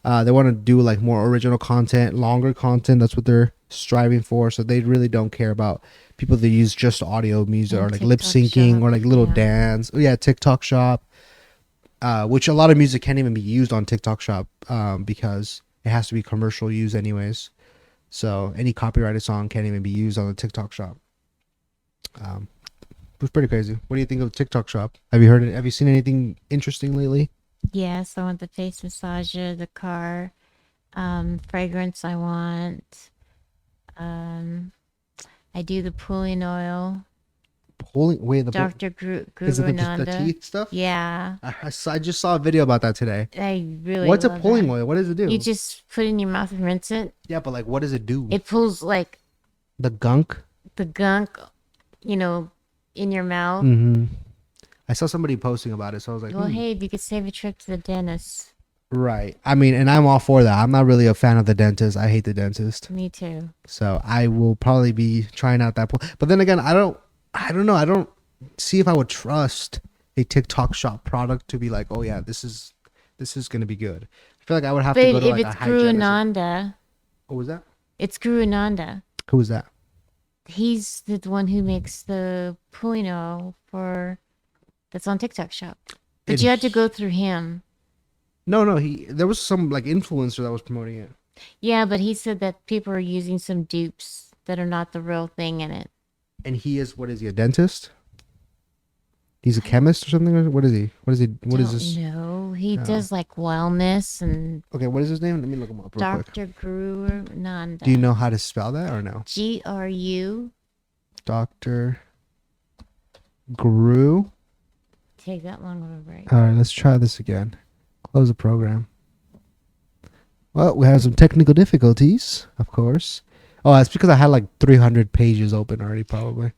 [SPEAKER 1] They want to do like more original content, longer content. That's what they're striving for. So they really don't care about people that use just audio music or like lip syncing or like little dance. Oh, yeah, TikTok Shop, which a lot of music can't even be used on TikTok Shop because it has to be commercial use anyways. So any copyrighted song can't even be used on the TikTok Shop. It's pretty crazy. What do you think of TikTok Shop? Have you heard it? Have you seen anything interesting lately?
[SPEAKER 2] Yes, I want the face massager, the car, fragrance I want. I do the pulling oil. Dr.
[SPEAKER 1] Is it the teeth stuff?
[SPEAKER 2] Yeah.
[SPEAKER 1] I just saw a video about that today.
[SPEAKER 2] I really
[SPEAKER 1] What's a pulling oil? What does it do?
[SPEAKER 2] You just put it in your mouth and rinse it.
[SPEAKER 1] Yeah, but like what does it do?
[SPEAKER 2] It pulls like
[SPEAKER 1] the gunk,
[SPEAKER 2] in your mouth.
[SPEAKER 1] Mm-hmm. I saw somebody posting about it, so I was like,
[SPEAKER 2] well, hey, if you could save a trip to the dentist.
[SPEAKER 1] Right. I mean, and I'm all for that. I'm not really a fan of the dentist. I hate the dentist.
[SPEAKER 2] Me too.
[SPEAKER 1] So I will probably be trying out that. But then again, I don't know. I don't see if I would trust a TikTok Shop product to be like, oh yeah, this is going to be good. I feel like I would have to go to like a hygienist.
[SPEAKER 2] But if it's Guru Ananda.
[SPEAKER 1] What was that?
[SPEAKER 2] It's Guru Ananda.
[SPEAKER 1] Who is that?
[SPEAKER 2] He's the one who makes the pulling oil that's on TikTok Shop. But you had to go through him.
[SPEAKER 1] No, there was some like influencer that was promoting it.
[SPEAKER 2] Yeah, but he said that people are using some dupes that are not the real thing in it.
[SPEAKER 1] And he is, what is he, a dentist? He's a chemist or something? What is he? What is this?
[SPEAKER 2] No, he does like wellness and...
[SPEAKER 1] Okay, what is his name? Let me look him up real quick.
[SPEAKER 2] Dr. Guru Nanda.
[SPEAKER 1] Do you know how to spell that or no?
[SPEAKER 2] G-R-U.
[SPEAKER 1] Dr. Guru.
[SPEAKER 2] Take that long of a break.
[SPEAKER 1] All right, let's try this again. Close the program. Well, we have some technical difficulties, of course. Oh, that's because I had like 300 pages open already, probably.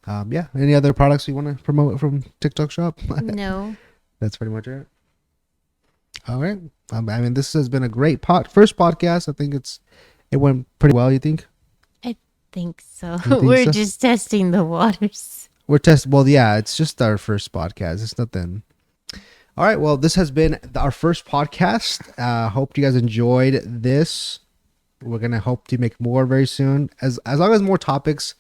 [SPEAKER 1] Yeah. Any other products you want to promote from TikTok Shop?
[SPEAKER 2] No.
[SPEAKER 1] That's pretty much it. All right. I mean, this has been a great first podcast. I think it went pretty well. You think?
[SPEAKER 2] I think so.
[SPEAKER 1] Think
[SPEAKER 2] We're
[SPEAKER 1] so?
[SPEAKER 2] just testing the waters.
[SPEAKER 1] Well, yeah. It's just our first podcast. It's nothing. All right. Well, this has been our first podcast. Hope you guys enjoyed this. We're gonna hope to make more very soon. As long as more topics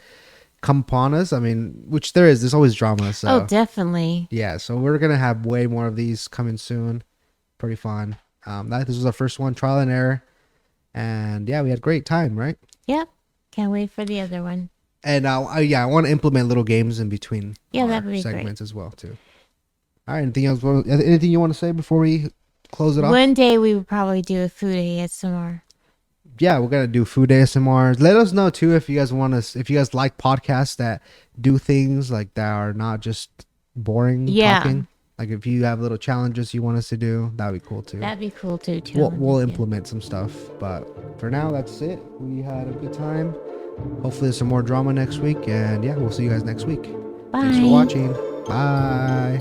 [SPEAKER 1] come upon us. I mean, which there's always drama. So
[SPEAKER 2] Oh, definitely.
[SPEAKER 1] yeah, so we're gonna have way more of these coming soon. Pretty fun. This was our first one, trial and error, and yeah, we had a great time, right?
[SPEAKER 2] Yep. Can't wait for the other one.
[SPEAKER 1] And I want to implement little games in between.
[SPEAKER 2] Yeah,
[SPEAKER 1] our
[SPEAKER 2] that'd be
[SPEAKER 1] segments
[SPEAKER 2] great.
[SPEAKER 1] as well too. All right, anything else? Anything you want to say before we close it off?
[SPEAKER 2] One day we would probably do a food ASMR.
[SPEAKER 1] Yeah, we're gonna do food ASMR. Let us know too if you guys if you guys like podcasts that do things like that are not just boring talking. Like if you have little challenges you want us to do, that'd be cool too.
[SPEAKER 2] That'd be cool too.
[SPEAKER 1] We'll implement some stuff, but for now that's it. We had a good time. Hopefully there's some more drama next week, and yeah, we'll see you guys next week.
[SPEAKER 2] Bye.
[SPEAKER 1] Thanks for watching. Bye.